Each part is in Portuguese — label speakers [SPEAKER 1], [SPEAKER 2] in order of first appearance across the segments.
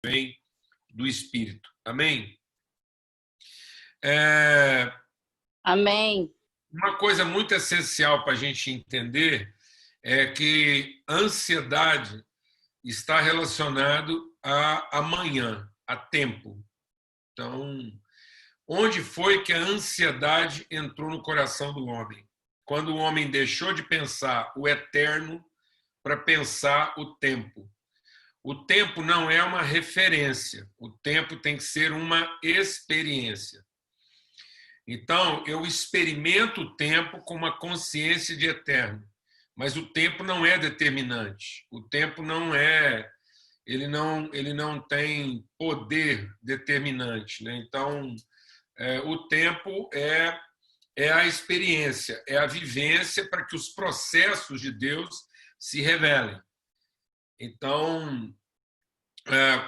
[SPEAKER 1] vem do Espírito. Amém?
[SPEAKER 2] Amém.
[SPEAKER 1] Uma coisa muito essencial para a gente entender é que a ansiedade está relacionado a amanhã, a tempo. Então, onde foi que a ansiedade entrou no coração do homem? Quando o homem deixou de pensar o eterno para pensar o tempo. O tempo não é uma referência, o tempo tem que ser uma experiência. Então, eu experimento o tempo com uma consciência de eterno, mas o tempo não é determinante. O tempo não é, ele não tem poder determinante, né? Então, o tempo é a experiência, é a vivência para que os processos de Deus se revelem. Então,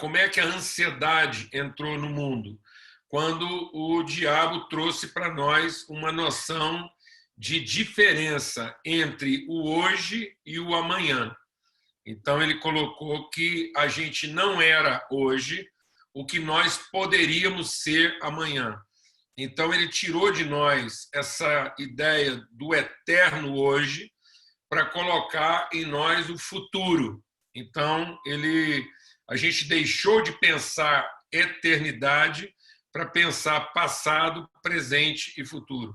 [SPEAKER 1] como é que a ansiedade entrou no mundo? Quando o diabo trouxe para nós uma noção de diferença entre o hoje e o amanhã. Então, ele colocou que a gente não era hoje o que nós poderíamos ser amanhã. Então, ele tirou de nós essa ideia do eterno hoje para colocar em nós o futuro. Então, a gente deixou de pensar eternidade para pensar passado, presente e futuro.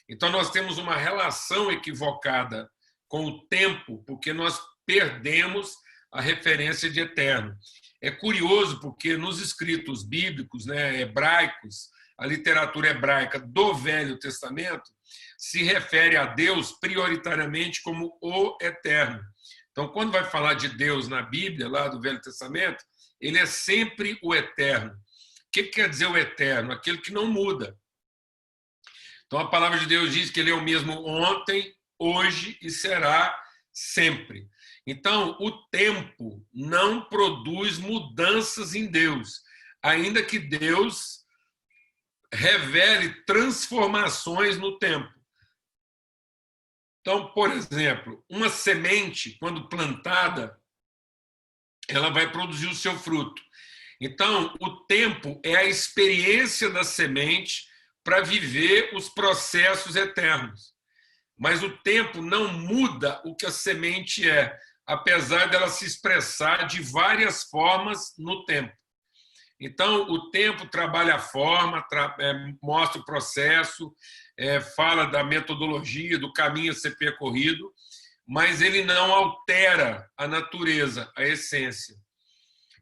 [SPEAKER 1] Então, nós temos uma relação equivocada com o tempo, porque nós perdemos a referência de eterno. É curioso, porque nos escritos bíblicos, né, hebraicos, a literatura hebraica do Velho Testamento se refere a Deus prioritariamente como o eterno. Então, quando vai falar de Deus na Bíblia, lá do Velho Testamento, ele é sempre o eterno. O que quer dizer o eterno? Aquele que não muda. Então, a palavra de Deus diz que ele é o mesmo ontem, hoje e será sempre. Então, o tempo não produz mudanças em Deus, ainda que Deus revele transformações no tempo. Então, por exemplo, uma semente, quando plantada, ela vai produzir o seu fruto. Então, o tempo é a experiência da semente para viver os processos eternos. Mas o tempo não muda o que a semente é, apesar dela se expressar de várias formas no tempo. Então, o tempo trabalha a forma, mostra o processo, fala da metodologia, do caminho a ser percorrido, mas ele não altera a natureza, a essência.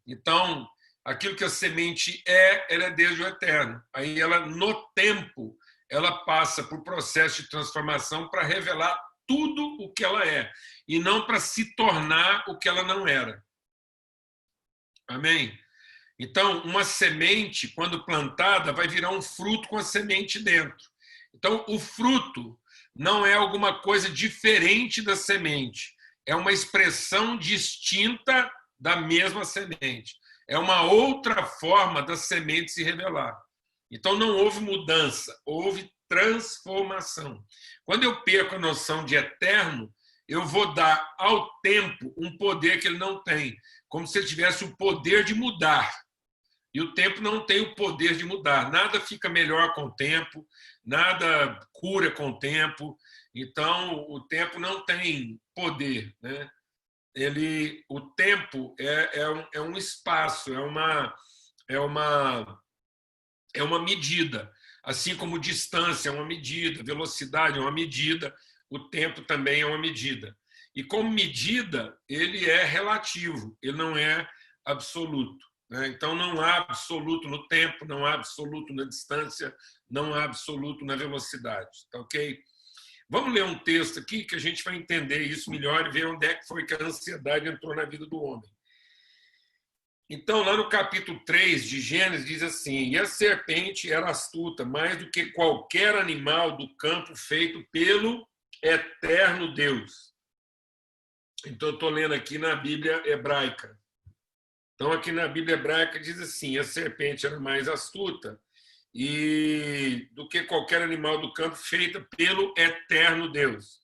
[SPEAKER 1] Então, aquilo que a semente ela é desde o eterno. Aí, ela, no tempo, ela passa por processo de transformação para revelar tudo o que ela é, e não para se tornar o que ela não era. Amém? Então, uma semente, quando plantada, vai virar um fruto com a semente dentro. Então, o fruto não é alguma coisa diferente da semente, é uma expressão distinta da mesma semente. É uma outra forma da semente se revelar. Então, não houve mudança, houve transformação. Quando eu perco a noção de eterno, eu vou dar ao tempo um poder que ele não tem, como se ele tivesse o poder de mudar. E o tempo não tem o poder de mudar. Nada fica melhor com o tempo, nada cura com o tempo. Então, o tempo não tem poder, né? O tempo é um espaço, é uma medida. Assim como distância é uma medida, velocidade é uma medida, o tempo também é uma medida. E como medida, ele é relativo, ele não é absoluto. Então, não há absoluto no tempo, não há absoluto na distância, não há absoluto na velocidade. Tá ok? Vamos ler um texto aqui que a gente vai entender isso melhor e ver onde é que foi que a ansiedade entrou na vida do homem. Então, lá no capítulo 3 de Gênesis, diz assim: e a serpente era astuta, mais do que qualquer animal do campo feito pelo eterno Deus. Então, eu estou lendo aqui na Bíblia hebraica. Então, aqui na Bíblia hebraica diz assim: a serpente era mais astuta do que qualquer animal do campo feita pelo eterno Deus.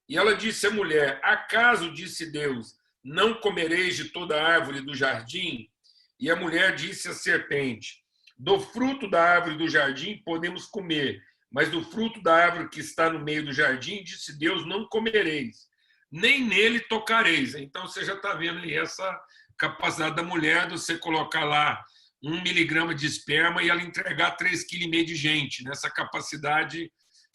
[SPEAKER 1] E ela disse à mulher: acaso, disse Deus, não comereis de toda árvore do jardim? E a mulher disse à serpente: do fruto da árvore do jardim podemos comer, mas do fruto da árvore que está no meio do jardim, disse Deus, não comereis, nem nele tocareis. Então você já está vendo aí essa capacidade da mulher de você colocar lá 1 miligrama de esperma e ela entregar 3,5 kg de gente, nessa capacidade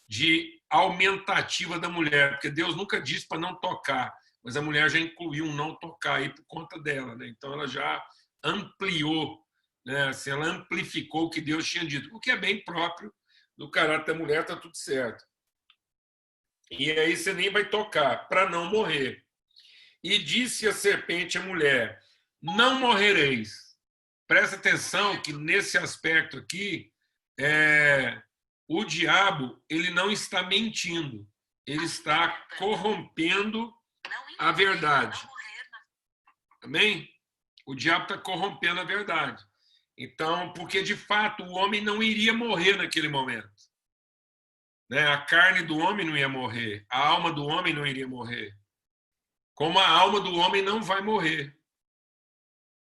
[SPEAKER 1] de aumentativa da mulher, porque Deus nunca disse para não tocar, mas a mulher já incluiu um não tocar aí por conta dela, né? Então ela já ampliou, né? Assim, ela amplificou o que Deus tinha dito, o que é bem próprio do caráter da mulher, está tudo certo. E aí você nem vai tocar, para não morrer. E disse a serpente à mulher: não morrereis. Presta atenção que nesse aspecto aqui, o diabo ele não está mentindo, ele está corrompendo a verdade. Amém? O diabo está corrompendo a verdade. Então, porque de fato o homem não iria morrer naquele momento. Né? A carne do homem não ia morrer, a alma do homem não iria morrer. Como a alma do homem não vai morrer.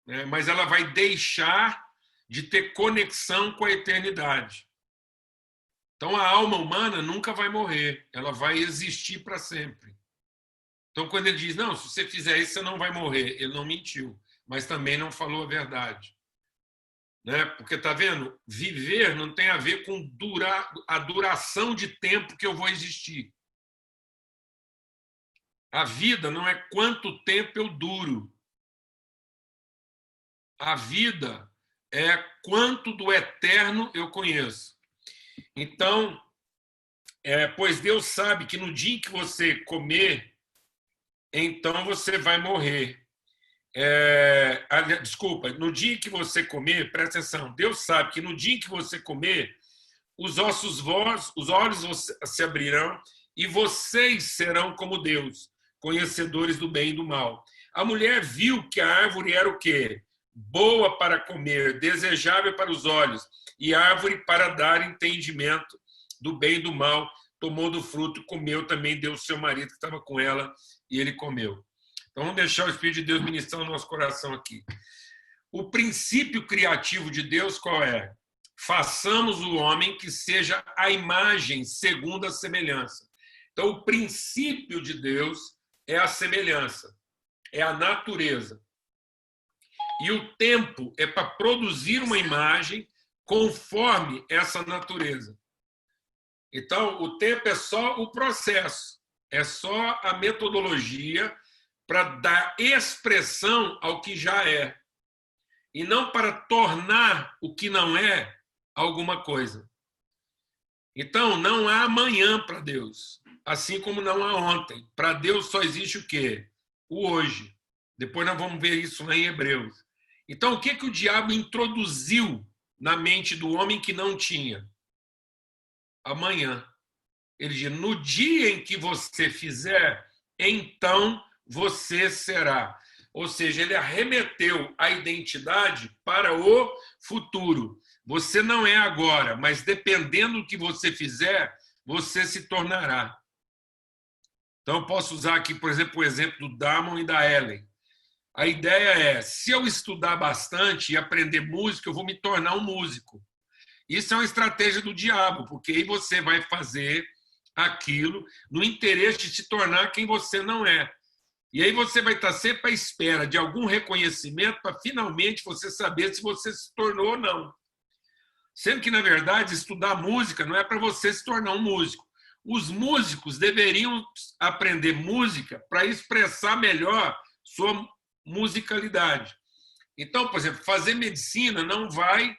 [SPEAKER 1] Né? Mas ela vai deixar de ter conexão com a eternidade. Então, a alma humana nunca vai morrer, ela vai existir para sempre. Então, quando ele diz, não, se você fizer isso, você não vai morrer, ele não mentiu, mas também não falou a verdade. Né? Porque, está vendo? Viver não tem a ver com a duração de tempo que eu vou existir. A vida não é quanto tempo eu duro. A vida é quanto do eterno eu conheço. Então, pois Deus sabe que no dia em que você comer, então você vai morrer. Desculpa, no dia em que você comer, presta atenção, Deus sabe que no dia em que você comer, os olhos se abrirão e vocês serão como Deus, conhecedores do bem e do mal. A mulher viu que a árvore era o quê? Boa para comer, desejável para os olhos, e árvore para dar entendimento do bem e do mal. Tomou do fruto, comeu, também deu ao seu marido que estava com ela, e ele comeu. Então vamos deixar o Espírito de Deus ministrar no nosso coração aqui. O princípio criativo de Deus qual é? Façamos o homem que seja a imagem segundo a semelhança. Então o princípio de Deus é a semelhança, é a natureza. E o tempo é para produzir uma imagem conforme essa natureza. Então, o tempo é só o processo, é só a metodologia para dar expressão ao que já é, e não para tornar o que não é alguma coisa. Então, não há amanhã para Deus, assim como não há ontem. Para Deus só existe o quê? O hoje. Depois nós vamos ver isso lá em Hebreus. Então, o que o diabo introduziu na mente do homem que não tinha? Amanhã. Ele diz, no dia em que você fizer, então você será. Ou seja, ele arremeteu a identidade para o futuro. Você não é agora, mas dependendo do que você fizer, você se tornará. Então, eu posso usar aqui, por exemplo, o exemplo do Damon e da Ellen. A ideia é, se eu estudar bastante e aprender música, eu vou me tornar um músico. Isso é uma estratégia do diabo, porque aí você vai fazer aquilo no interesse de se tornar quem você não é. E aí você vai estar sempre à espera de algum reconhecimento para finalmente você saber se você se tornou ou não. Sendo que, na verdade, estudar música não é para você se tornar um músico. Os músicos deveriam aprender música para expressar melhor sua musicalidade. Então, por exemplo, fazer medicina não vai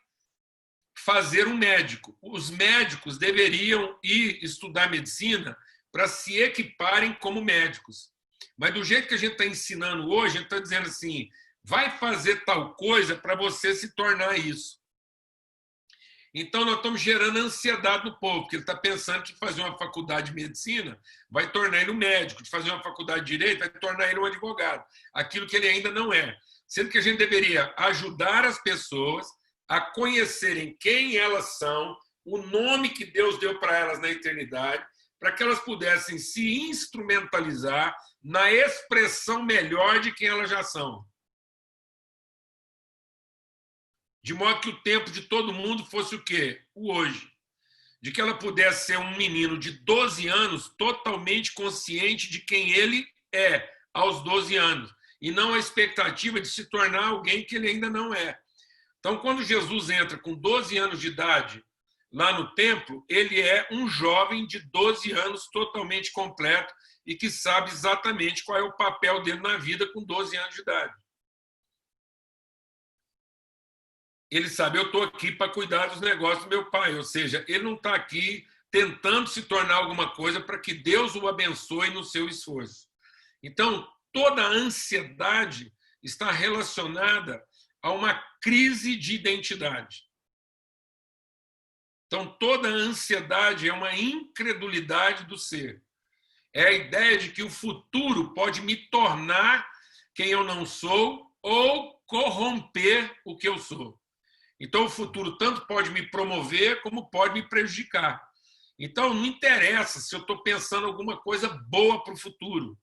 [SPEAKER 1] fazer um médico. Os médicos deveriam ir estudar medicina para se equiparem como médicos. Mas do jeito que a gente está ensinando hoje, a gente está dizendo assim, vai fazer tal coisa para você se tornar isso. Então, nós estamos gerando ansiedade no povo, porque ele está pensando que fazer uma faculdade de medicina vai tornar ele um médico, de fazer uma faculdade de direito vai tornar ele um advogado, aquilo que ele ainda não é. Sendo que a gente deveria ajudar as pessoas a conhecerem quem elas são, o nome que Deus deu para elas na eternidade, para que elas pudessem se instrumentalizar na expressão melhor de quem elas já são. de modo que o tempo de todo mundo fosse o quê? O hoje. De que ela pudesse ser um menino de 12 anos totalmente consciente de quem ele é aos 12 anos, e não a expectativa de se tornar alguém que ele ainda não é. Então, quando Jesus entra com 12 anos de idade lá no templo, ele é um jovem de 12 anos totalmente completo e que sabe exatamente qual é o papel dele na vida com 12 anos de idade. Ele sabe, eu estou aqui para cuidar dos negócios do meu pai, ou seja, ele não está aqui tentando se tornar alguma coisa para que Deus o abençoe no seu esforço. Então, toda a ansiedade está relacionada a uma crise de identidade. Então, toda a ansiedade é uma incredulidade do ser. É a ideia de que o futuro pode me tornar quem eu não sou ou corromper o que eu sou. Então, o futuro tanto pode me promover como pode me prejudicar. Então, não interessa se eu estou pensando alguma coisa boa para o futuro.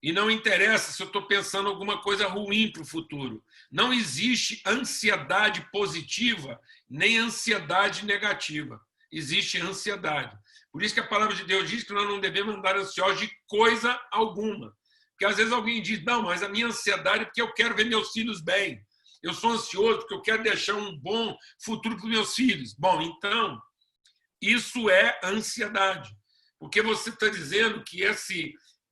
[SPEAKER 1] E não interessa se eu estou pensando alguma coisa ruim para o futuro. Não existe ansiedade positiva nem ansiedade negativa. Existe ansiedade. Por isso que a palavra de Deus diz que nós não devemos andar ansiosos de coisa alguma. Porque às vezes alguém diz, não, mas a minha ansiedade é porque eu quero ver meus filhos bem. Eu sou ansioso porque eu quero deixar um bom futuro para os meus filhos. Bom, então, isso é ansiedade. Porque você está dizendo que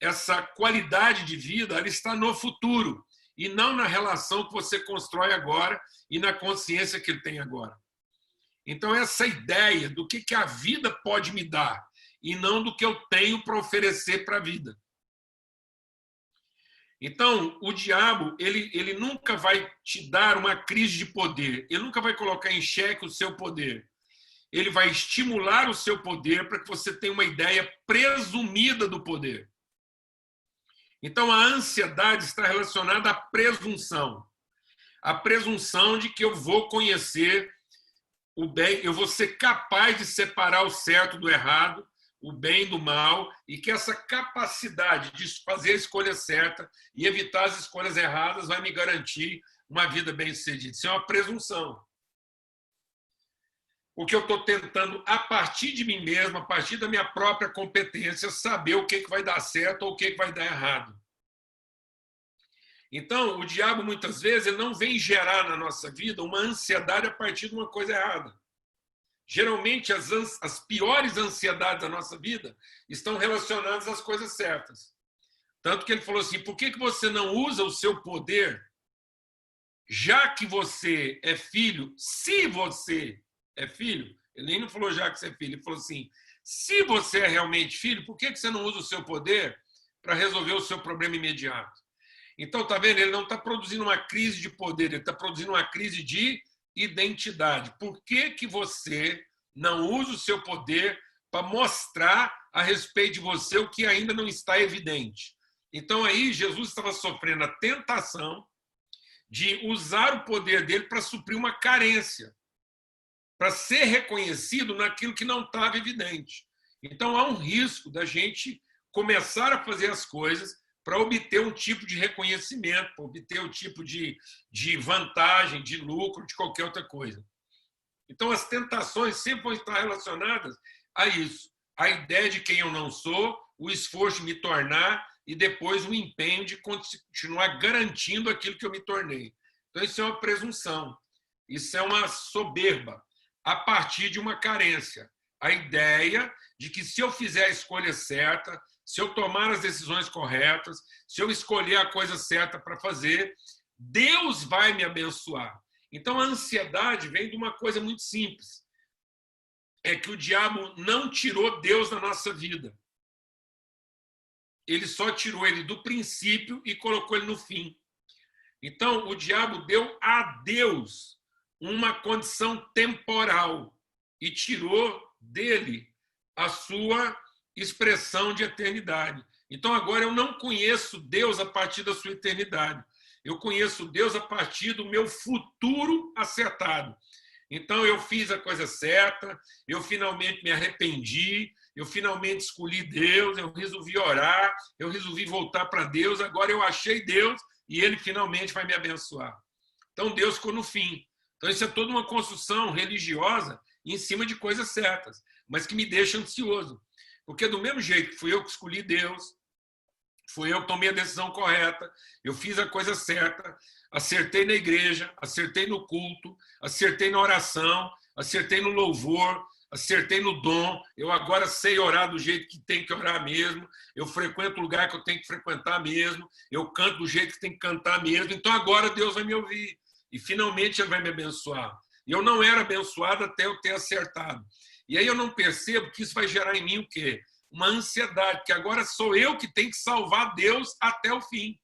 [SPEAKER 1] essa qualidade de vida ela está no futuro e não na relação que você constrói agora e na consciência que ele tem agora. Então, essa ideia do que a vida pode me dar e não do que eu tenho para oferecer para a vida. Então, o diabo ele nunca vai te dar uma crise de poder, ele nunca vai colocar em xeque o seu poder. Ele vai estimular o seu poder para que você tenha uma ideia presumida do poder. Então, a ansiedade está relacionada à presunção. A presunção de que eu vou conhecer o bem, eu vou ser capaz de separar o certo do errado, o bem do mal, e que essa capacidade de fazer a escolha certa e evitar as escolhas erradas vai me garantir uma vida bem-sucedida. Isso é uma presunção. O que eu estou tentando, a partir de mim mesmo, a partir da minha própria competência, saber o que vai dar certo ou o que vai dar errado. Então, o diabo, muitas vezes, ele não vem gerar na nossa vida uma ansiedade a partir de uma coisa errada. Geralmente, as piores ansiedades da nossa vida estão relacionadas às coisas certas. Tanto que ele falou assim, por que você não usa o seu poder, já que você é filho, se você é filho, ele nem não falou já que você é filho, ele falou assim, se você é realmente filho, por que você não usa o seu poder para resolver o seu problema imediato? Então, tá vendo? Ele não está produzindo uma crise de poder, ele está produzindo uma crise de identidade. Por que você não usa o seu poder para mostrar a respeito de você o que ainda não está evidente? Então, aí, Jesus estava sofrendo a tentação de usar o poder dele para suprir uma carência, para ser reconhecido naquilo que não estava evidente. Então, há um risco da gente começar a fazer as coisas para obter um tipo de reconhecimento, para obter um tipo de vantagem, de lucro, de qualquer outra coisa. Então, as tentações sempre vão estar relacionadas a isso. A ideia de quem eu não sou, o esforço de me tornar e depois o empenho de continuar garantindo aquilo que eu me tornei. Então, isso é uma presunção. Isso é uma soberba a partir de uma carência. A ideia de que se eu fizer a escolha certa, se eu tomar as decisões corretas, se eu escolher a coisa certa para fazer, Deus vai me abençoar. Então, a ansiedade vem de uma coisa muito simples. É que o diabo não tirou Deus da nossa vida. Ele só tirou ele do princípio e colocou ele no fim. Então, o diabo deu a Deus uma condição temporal e tirou dele a sua expressão de eternidade. Então, agora eu não conheço Deus a partir da sua eternidade. Eu conheço Deus a partir do meu futuro acertado. Então, eu fiz a coisa certa, eu finalmente me arrependi, eu finalmente escolhi Deus, eu resolvi orar, eu resolvi voltar para Deus, agora eu achei Deus e Ele finalmente vai me abençoar. Então Deus ficou no fim. Então isso é toda uma construção religiosa em cima de coisas certas, mas que me deixa ansioso. Porque do mesmo jeito que fui eu que escolhi Deus, fui eu que tomei a decisão correta, eu fiz a coisa certa, acertei na igreja, acertei no culto, acertei na oração, acertei no louvor, acertei no dom, eu agora sei orar do jeito que tem que orar mesmo, eu frequento o lugar que eu tenho que frequentar mesmo, eu canto do jeito que tem que cantar mesmo, então agora Deus vai me ouvir e finalmente Ele vai me abençoar. E eu não era abençoado até eu ter acertado. E aí eu não percebo que isso vai gerar em mim o quê? Uma ansiedade, que agora sou eu que tenho que salvar Deus até o fim.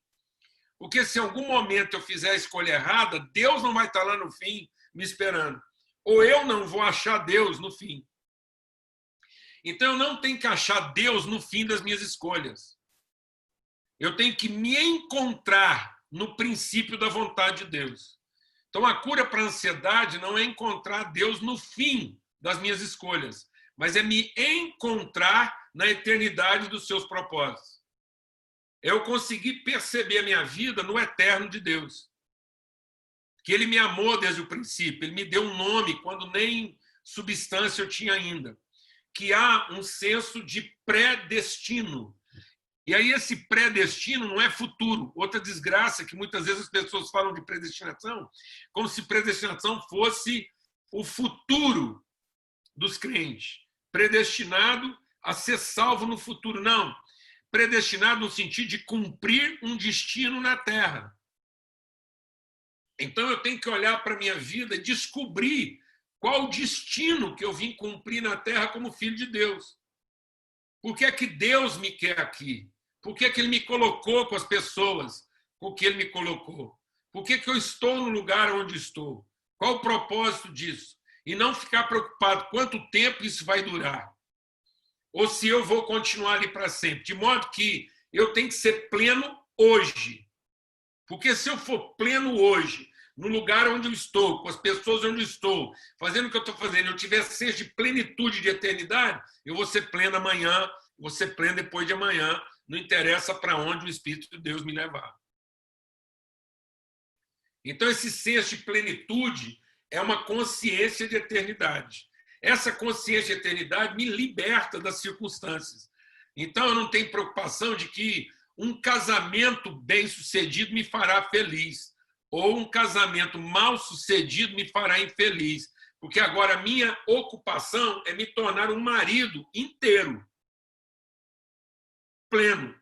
[SPEAKER 1] Porque se em algum momento eu fizer a escolha errada, Deus não vai estar lá no fim me esperando. Ou eu não vou achar Deus no fim. Então eu não tenho que achar Deus no fim das minhas escolhas. Eu tenho que me encontrar no princípio da vontade de Deus. Então a cura para a ansiedade não é encontrar Deus no fim das minhas escolhas, mas é me encontrar na eternidade dos seus propósitos. Eu consegui perceber a minha vida no eterno de Deus. Que Ele me amou desde o princípio, Ele me deu um nome quando nem substância eu tinha ainda. Que há um senso de predestino. E aí esse predestino não é futuro. Outra desgraça que muitas vezes as pessoas falam de predestinação, como se predestinação fosse o futuro dos crentes. Predestinado a ser salvo no futuro. Não. Predestinado no sentido de cumprir um destino na Terra. Então eu tenho que olhar para a minha vida e descobrir qual o destino que eu vim cumprir na Terra como filho de Deus. Por que é que Deus me quer aqui? Por que é que Ele me colocou com as pessoas com que Ele me colocou? Por que é que eu estou no lugar onde estou? Qual o propósito disso? E não ficar preocupado quanto tempo isso vai durar. Ou se eu vou continuar ali para sempre. De modo que eu tenho que ser pleno hoje. Porque se eu for pleno hoje, no lugar onde eu estou, com as pessoas onde eu estou, fazendo o que eu estou fazendo, eu tiver sede de plenitude de eternidade, eu vou ser pleno amanhã, vou ser pleno depois de amanhã, não interessa para onde o Espírito de Deus me levar. Então, esse senso de plenitude é uma consciência de eternidade. Essa consciência de eternidade me liberta das circunstâncias. Então, eu não tenho preocupação de que um casamento bem-sucedido me fará feliz, ou um casamento mal-sucedido me fará infeliz, porque agora a minha ocupação é me tornar um marido inteiro, pleno,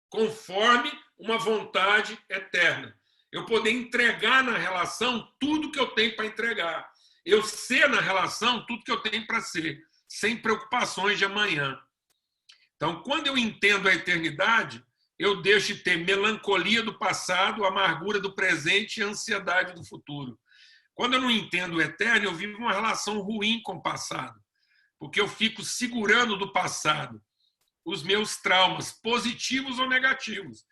[SPEAKER 1] conforme uma vontade eterna. Eu poder entregar na relação tudo que eu tenho para entregar. Eu ser na relação tudo que eu tenho para ser, sem preocupações de amanhã. Então, quando eu entendo a eternidade, eu deixo de ter melancolia do passado, amargura do presente e ansiedade do futuro. Quando eu não entendo o eterno, eu vivo uma relação ruim com o passado, porque eu fico segurando do passado os meus traumas, positivos ou negativos.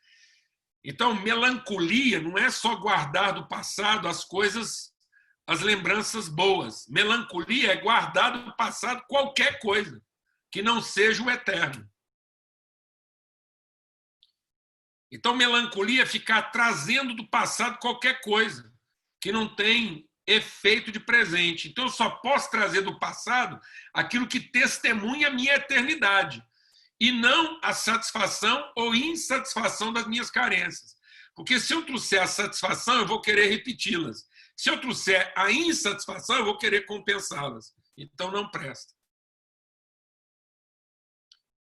[SPEAKER 1] Então, melancolia não é só guardar do passado as coisas, as lembranças boas. Melancolia é guardar do passado qualquer coisa que não seja o eterno. Então, melancolia é ficar trazendo do passado qualquer coisa que não tem efeito de presente. Então, eu só posso trazer do passado aquilo que testemunha a minha eternidade e não a satisfação ou insatisfação das minhas carências. Porque se eu trouxer a satisfação, eu vou querer repeti-las. Se eu trouxer a insatisfação, eu vou querer compensá-las. Então, não presta.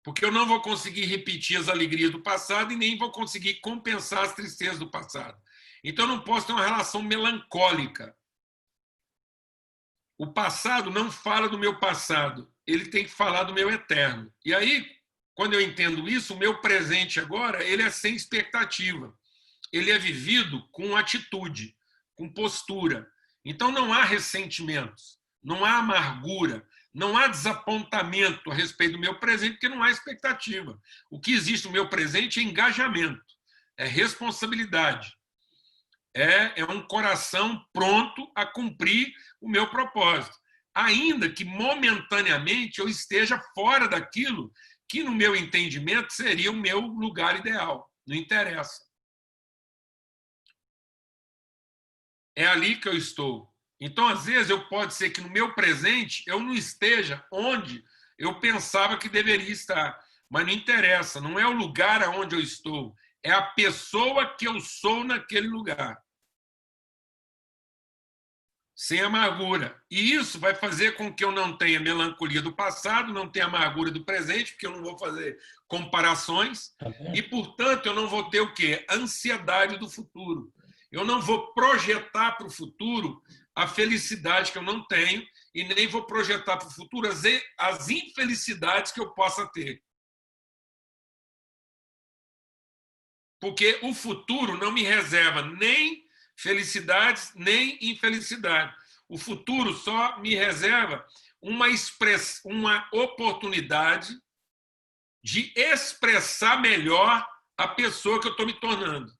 [SPEAKER 1] Porque eu não vou conseguir repetir as alegrias do passado e nem vou conseguir compensar as tristezas do passado. Então, eu não posso ter uma relação melancólica. O passado não fala do meu passado, ele tem que falar do meu eterno. E aí, quando eu entendo isso, o meu presente agora, ele é sem expectativa. Ele é vivido com atitude, com postura. Então, não há ressentimentos, não há amargura, não há desapontamento a respeito do meu presente, porque não há expectativa. O que existe no meu presente é engajamento, é responsabilidade, é um coração pronto a cumprir o meu propósito, ainda que momentaneamente eu esteja fora daquilo que, no meu entendimento, seria o meu lugar ideal. Não interessa. é ali que eu estou. Então, às vezes, pode ser que no meu presente eu não esteja onde eu pensava que deveria estar. Mas não interessa, não é o lugar aonde eu estou, é a pessoa que eu sou naquele lugar. Sem amargura. E isso vai fazer com que eu não tenha melancolia do passado, não tenha amargura do presente, porque eu não vou fazer comparações, e, portanto, eu não vou ter o quê? Ansiedade do futuro. Eu não vou projetar para o futuro a felicidade que eu não tenho e nem vou projetar para o futuro as infelicidades que eu possa ter. Porque o futuro não me reserva nem felicidades, nem infelicidade. O futuro só me reserva uma oportunidade de expressar melhor a pessoa que eu estou me tornando.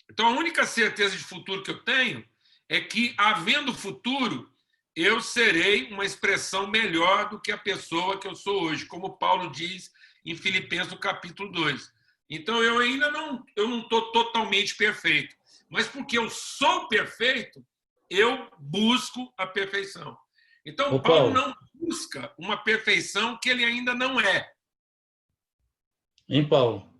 [SPEAKER 1] Então, a única certeza de futuro que eu tenho é que, havendo futuro, eu serei uma expressão melhor do que a pessoa que eu sou hoje, como Paulo diz em Filipenses, no capítulo 2. Então, eu ainda não estou totalmente perfeito. Mas porque eu sou perfeito, eu busco a perfeição. Então, Paulo não busca uma perfeição que ele ainda não é.
[SPEAKER 3] Hein, Paulo?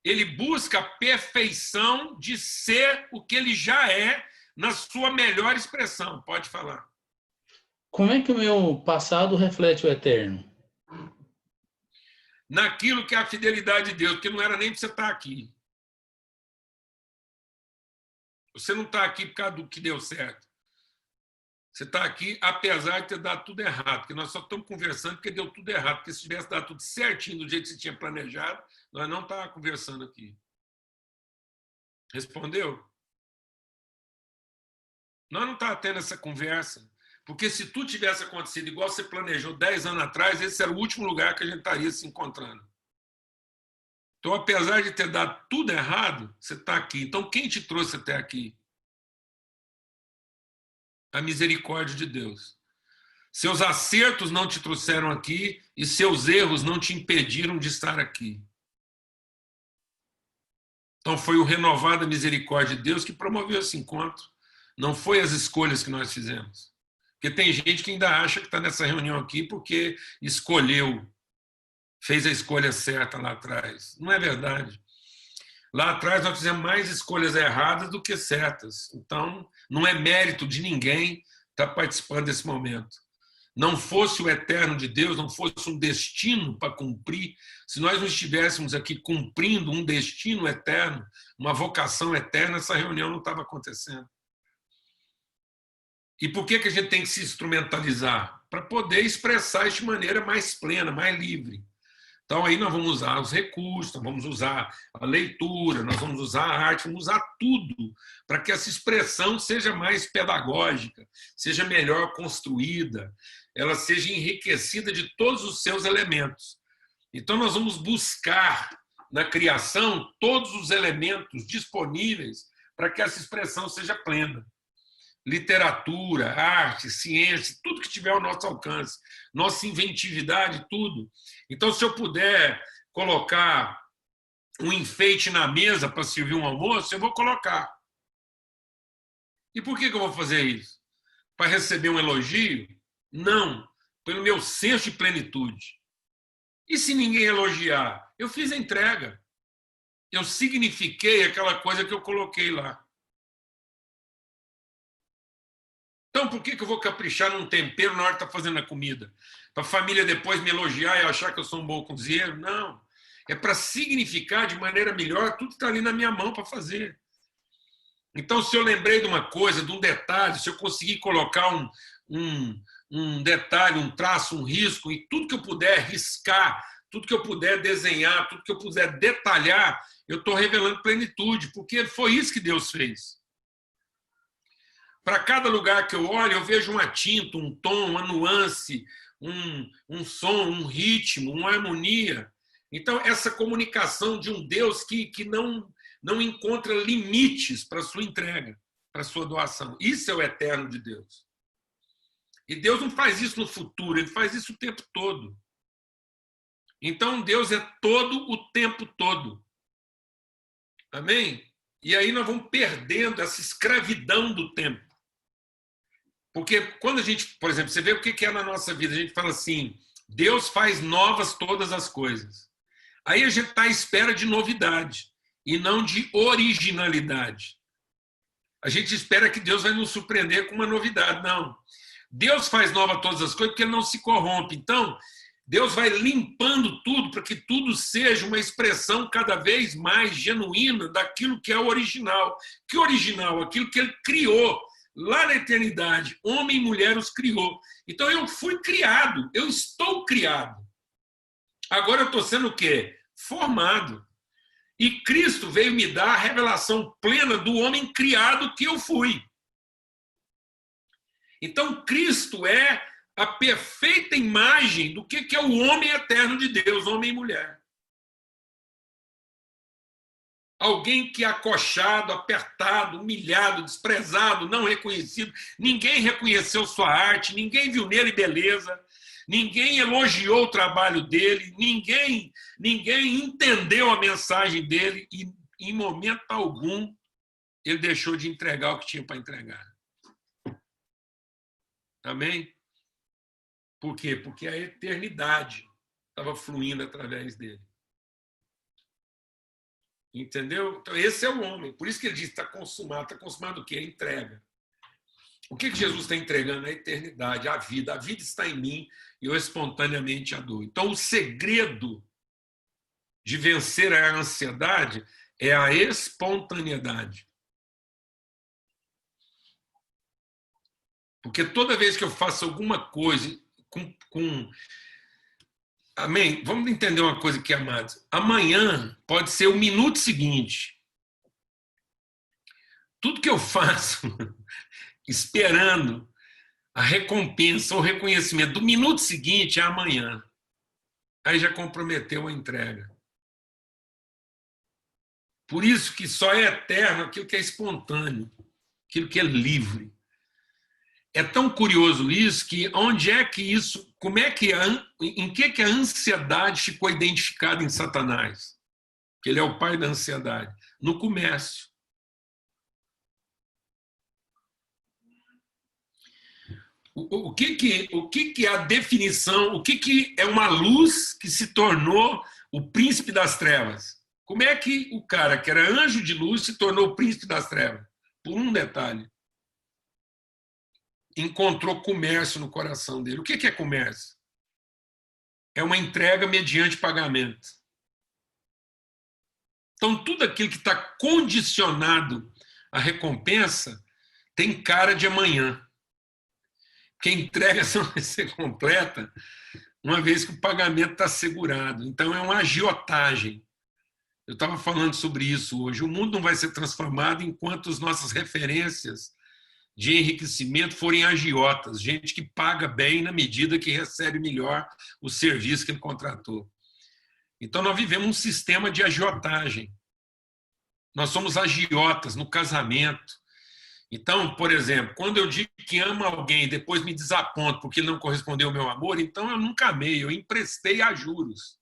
[SPEAKER 1] Ele busca a perfeição de ser o que ele já é na sua melhor expressão. Pode falar.
[SPEAKER 3] Como é que o meu passado reflete o eterno?
[SPEAKER 1] Naquilo que é a fidelidade de Deus, porque não era nem para você estar aqui. Você não está aqui por causa do que deu certo. Você está aqui apesar de ter dado tudo errado, porque nós só estamos conversando porque deu tudo errado, porque se tivesse dado tudo certinho do jeito que você tinha planejado, nós não estávamos conversando aqui. Respondeu? Nós não estávamos tendo essa conversa, porque se tudo tivesse acontecido igual você planejou 10 anos atrás, esse era o último lugar que a gente estaria se encontrando. Então, apesar de ter dado tudo errado, você está aqui. Então, quem te trouxe até aqui? A misericórdia de Deus. Seus acertos não te trouxeram aqui e seus erros não te impediram de estar aqui. Então, foi o renovado misericórdia de Deus que promoveu esse encontro. Não foi as escolhas que nós fizemos. Porque tem gente que ainda acha que está nessa reunião aqui porque escolheu, fez a escolha certa lá atrás. Não é verdade. Lá atrás nós fizemos mais escolhas erradas do que certas. Então, não é mérito de ninguém estar participando desse momento. Não fosse o eterno de Deus, não fosse um destino para cumprir, se nós não estivéssemos aqui cumprindo um destino eterno, uma vocação eterna, essa reunião não estava acontecendo. E por que a gente tem que se instrumentalizar? Para poder expressar isso de maneira mais plena, mais livre. Então, aí nós vamos usar os recursos, nós vamos usar a leitura, nós vamos usar a arte, vamos usar tudo para que essa expressão seja mais pedagógica, seja melhor construída, ela seja enriquecida de todos os seus elementos. Então, nós vamos buscar na criação todos os elementos disponíveis para que essa expressão seja plena. Literatura, arte, ciência, tudo que tiver ao nosso alcance, nossa inventividade, tudo. Então, se eu puder colocar um enfeite na mesa para servir um almoço, eu vou colocar. E por que eu vou fazer isso? Para receber um elogio? Não, pelo meu senso de plenitude. E se ninguém elogiar? Eu fiz a entrega. Eu signifiquei aquela coisa que eu coloquei lá. Então, por que eu vou caprichar num tempero na hora que está fazendo a comida? Para a família depois me elogiar e achar que eu sou um bom cozinheiro? Não. É para significar de maneira melhor tudo que está ali na minha mão para fazer. Então, se eu lembrei de uma coisa, de um detalhe, se eu conseguir colocar um detalhe, um traço, um risco, e tudo que eu puder riscar, tudo que eu puder desenhar, tudo que eu puder detalhar, eu estou revelando plenitude, porque foi isso que Deus fez. Para cada lugar que eu olho, eu vejo uma tinta, um tom, uma nuance, um som, um ritmo, uma harmonia. Então, essa comunicação de um Deus que não encontra limites para a sua entrega, para a sua doação. Isso é o eterno de Deus. E Deus não faz isso no futuro, ele faz isso o tempo todo. Então, Deus é todo o tempo todo. Amém? E aí nós vamos perdendo essa escravidão do tempo. Porque quando a gente, por exemplo, você vê o que é na nossa vida, a gente fala assim, Deus faz novas todas as coisas. Aí a gente está à espera de novidade e não de originalidade. A gente espera que Deus vai nos surpreender com uma novidade. Não. Deus faz nova todas as coisas porque ele não se corrompe. Então, Deus vai limpando tudo para que tudo seja uma expressão cada vez mais genuína daquilo que é o original. Que original? Aquilo que ele criou lá na eternidade. Homem e mulher os criou. Então eu fui criado, eu estou criado. Agora eu estou sendo o quê? Formado. E Cristo veio me dar a revelação plena do homem criado que eu fui. Então Cristo é a perfeita imagem do que é o homem eterno de Deus, homem e mulher. Alguém que é acochado, apertado, humilhado, desprezado, não reconhecido. Ninguém reconheceu sua arte, ninguém viu nele beleza, ninguém elogiou o trabalho dele, ninguém entendeu a mensagem dele e, em momento algum, ele deixou de entregar o que tinha para entregar. Amém? Por quê? Porque a eternidade estava fluindo através dele. Entendeu? Então, esse é o homem. Por isso que ele diz que está consumado. Está consumado o quê? A entrega. O que Jesus está entregando? A eternidade, a vida. A vida está em mim e eu espontaneamente a dou. Então, o segredo de vencer a ansiedade é a espontaneidade. Porque toda vez que eu faço alguma coisa com... Amém? Vamos entender uma coisa aqui, amados. Amanhã pode ser o minuto seguinte. Tudo que eu faço esperando a recompensa ou reconhecimento do minuto seguinte é amanhã. Aí já comprometeu a entrega. Por isso que só é eterno aquilo que é espontâneo, aquilo que é livre. É tão curioso isso que onde é que isso, como é que em que a ansiedade ficou identificada em Satanás? Que ele é o pai da ansiedade. No comércio. O que é a definição, o que é uma luz que se tornou o príncipe das trevas? Como é que o cara que era anjo de luz se tornou o príncipe das trevas? Por um detalhe. Encontrou comércio no coração dele. O que é comércio? É uma entrega mediante pagamento. Então, tudo aquilo que está condicionado à recompensa tem cara de amanhã. Porque a entrega só vai ser completa uma vez que o pagamento está assegurado. Então, é uma agiotagem. Eu estava falando sobre isso hoje. O mundo não vai ser transformado enquanto as nossas referências de enriquecimento forem agiotas, gente que paga bem na medida que recebe melhor o serviço que ele contratou. Então, nós vivemos um sistema de agiotagem. Nós somos agiotas no casamento. Então, por exemplo, quando eu digo que amo alguém e depois me desaponto porque ele não correspondeu ao meu amor, então eu nunca amei, eu emprestei a juros.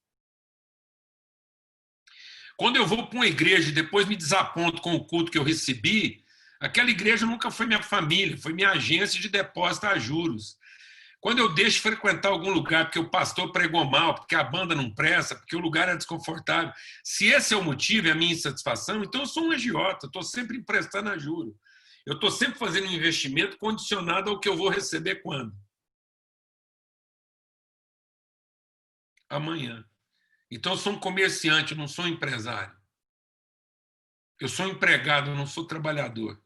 [SPEAKER 1] Quando eu vou para uma igreja e depois me desaponto com o culto que eu recebi, aquela igreja nunca foi minha família, foi minha agência de depósito a juros. Quando eu deixo de frequentar algum lugar porque o pastor pregou mal, porque a banda não presta, porque o lugar é desconfortável, se esse é o motivo, é a minha insatisfação, então eu sou um agiota, estou sempre emprestando a juros. Eu estou sempre fazendo um investimento condicionado ao que eu vou receber quando? Amanhã. Então eu sou um comerciante, eu não sou um empresário. Eu sou empregado, eu não sou trabalhador.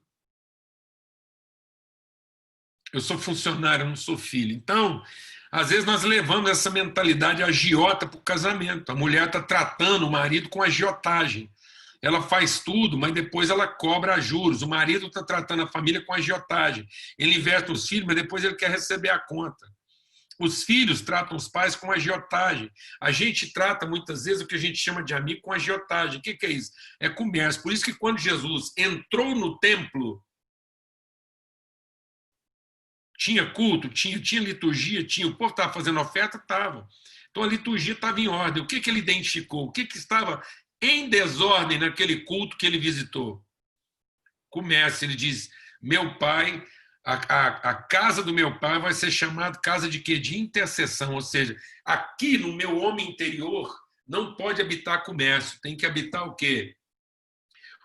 [SPEAKER 1] Eu sou funcionário, eu não sou filho. Então, às vezes nós levamos essa mentalidade agiota para o casamento. A mulher está tratando o marido com agiotagem. Ela faz tudo, mas depois ela cobra juros. O marido está tratando a família com agiotagem. Ele investe os filhos, mas depois ele quer receber a conta. Os filhos tratam os pais com agiotagem. A gente trata, muitas vezes, o que a gente chama de amigo com agiotagem. O que é isso? É comércio. Por isso que quando Jesus entrou no templo, tinha culto, tinha liturgia, tinha. O povo estava fazendo oferta? Estava. Então a liturgia estava em ordem. O que ele identificou? O que estava em desordem naquele culto que ele visitou? começa, ele diz, meu pai, a casa do meu pai vai ser chamada casa de quê? De intercessão, ou seja, aqui no meu homem interior não pode habitar comércio, tem que habitar o quê?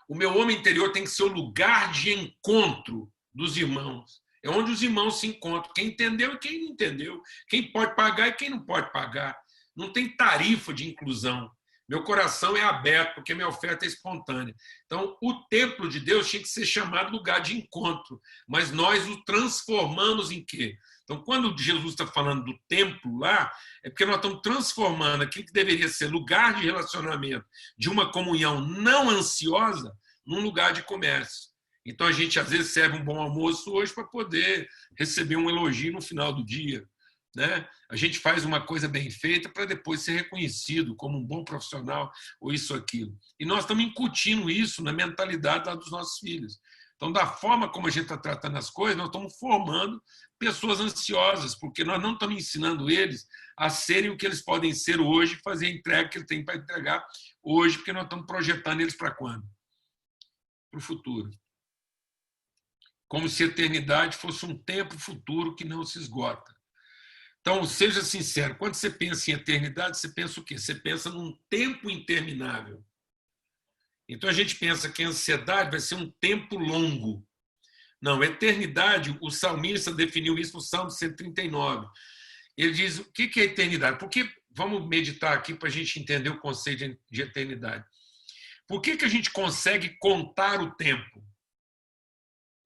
[SPEAKER 1] O meu homem interior tem que ser o lugar de encontro dos irmãos. É onde os irmãos se encontram. Quem entendeu e quem não entendeu. Quem pode pagar e quem não pode pagar. Não tem tarifa de inclusão. Meu coração é aberto, porque minha oferta é espontânea. Então, o templo de Deus tinha que ser chamado lugar de encontro. Mas nós o transformamos em quê? Então, quando Jesus está falando do templo lá, é porque nós estamos transformando aquilo que deveria ser lugar de relacionamento, de uma comunhão não ansiosa, num lugar de comércio. Então, a gente, às vezes, serve um bom almoço hoje para poder receber um elogio no final do dia. Né? A gente faz uma coisa bem feita para depois ser reconhecido como um bom profissional ou isso ou aquilo. E nós estamos incutindo isso na mentalidade dos nossos filhos. Então, da forma como a gente está tratando as coisas, nós estamos formando pessoas ansiosas, porque nós não estamos ensinando eles a serem o que eles podem ser hoje, fazer a entrega que eles têm para entregar hoje, porque nós estamos projetando eles para quando? Para o futuro. Como se a eternidade fosse um tempo futuro que não se esgota. Então, seja sincero, quando você pensa em eternidade, você pensa o quê? Você pensa num tempo interminável. Então, a gente pensa que a ansiedade vai ser um tempo longo. Não, eternidade, o salmista definiu isso no Salmo 139. Ele diz, o que é eternidade? Porque, vamos meditar aqui para a gente entender o conceito de eternidade. Por que a gente consegue contar o tempo?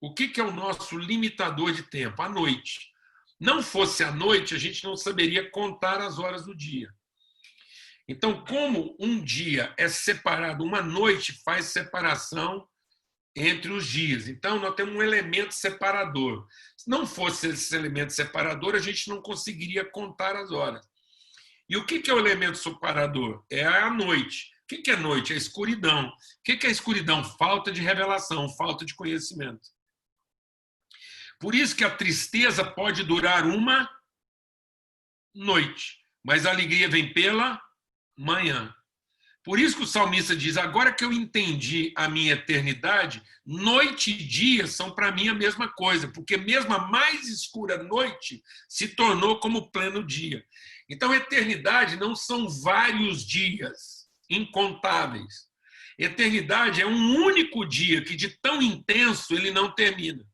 [SPEAKER 1] O que é o nosso limitador de tempo? A noite. Não fosse a noite, a gente não saberia contar as horas do dia. Então, como um dia é separado, uma noite faz separação entre os dias. Então, nós temos um elemento separador. Se não fosse esse elemento separador, a gente não conseguiria contar as horas. E o que é o elemento separador? É a noite. O que é noite? É a escuridão. O que é a escuridão? Falta de revelação, falta de conhecimento. Por isso que a tristeza pode durar uma noite, mas a alegria vem pela manhã. Por isso que o salmista diz, agora que eu entendi a minha eternidade, noite e dia são para mim a mesma coisa, porque mesmo a mais escura noite se tornou como pleno dia. Então, eternidade não são vários dias incontáveis. Eternidade é um único dia que de tão intenso ele não termina.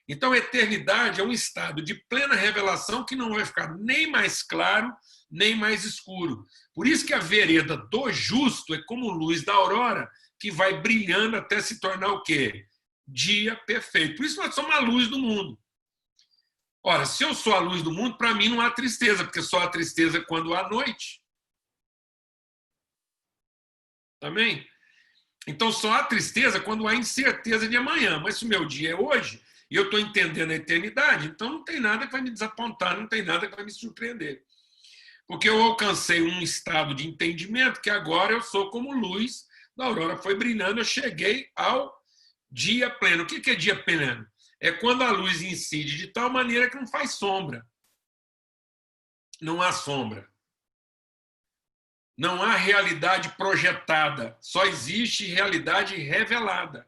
[SPEAKER 1] Então, a eternidade é um estado de plena revelação que não vai ficar nem mais claro, nem mais escuro. Por isso que a vereda do justo é como luz da aurora, que vai brilhando até se tornar o quê? Dia perfeito. Por isso nós somos a luz do mundo. Ora, se eu sou a luz do mundo, para mim não há tristeza, porque só há tristeza quando há noite. Amém? Então, só há tristeza quando há incerteza de amanhã. Mas se o meu dia é hoje, e eu estou entendendo a eternidade, então não tem nada que vai me desapontar, não tem nada que vai me surpreender. Porque eu alcancei um estado de entendimento que agora eu sou como luz da aurora. Foi brilhando, eu cheguei ao dia pleno. O que é dia pleno? É quando a luz incide de tal maneira que não faz sombra. Não há sombra. Não há realidade projetada. Só existe realidade revelada.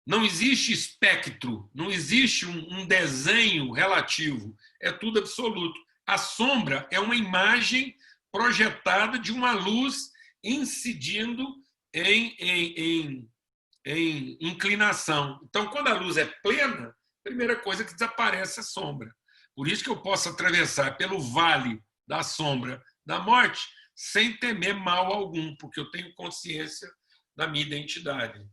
[SPEAKER 1] Não existe espectro, não existe um desenho relativo, é tudo absoluto. A sombra é uma imagem projetada de uma luz incidindo em inclinação. Então, quando a luz é plena, a primeira coisa que desaparece é a sombra. Por isso que eu posso atravessar pelo vale da sombra da morte sem temer mal algum, porque eu tenho consciência da minha identidade.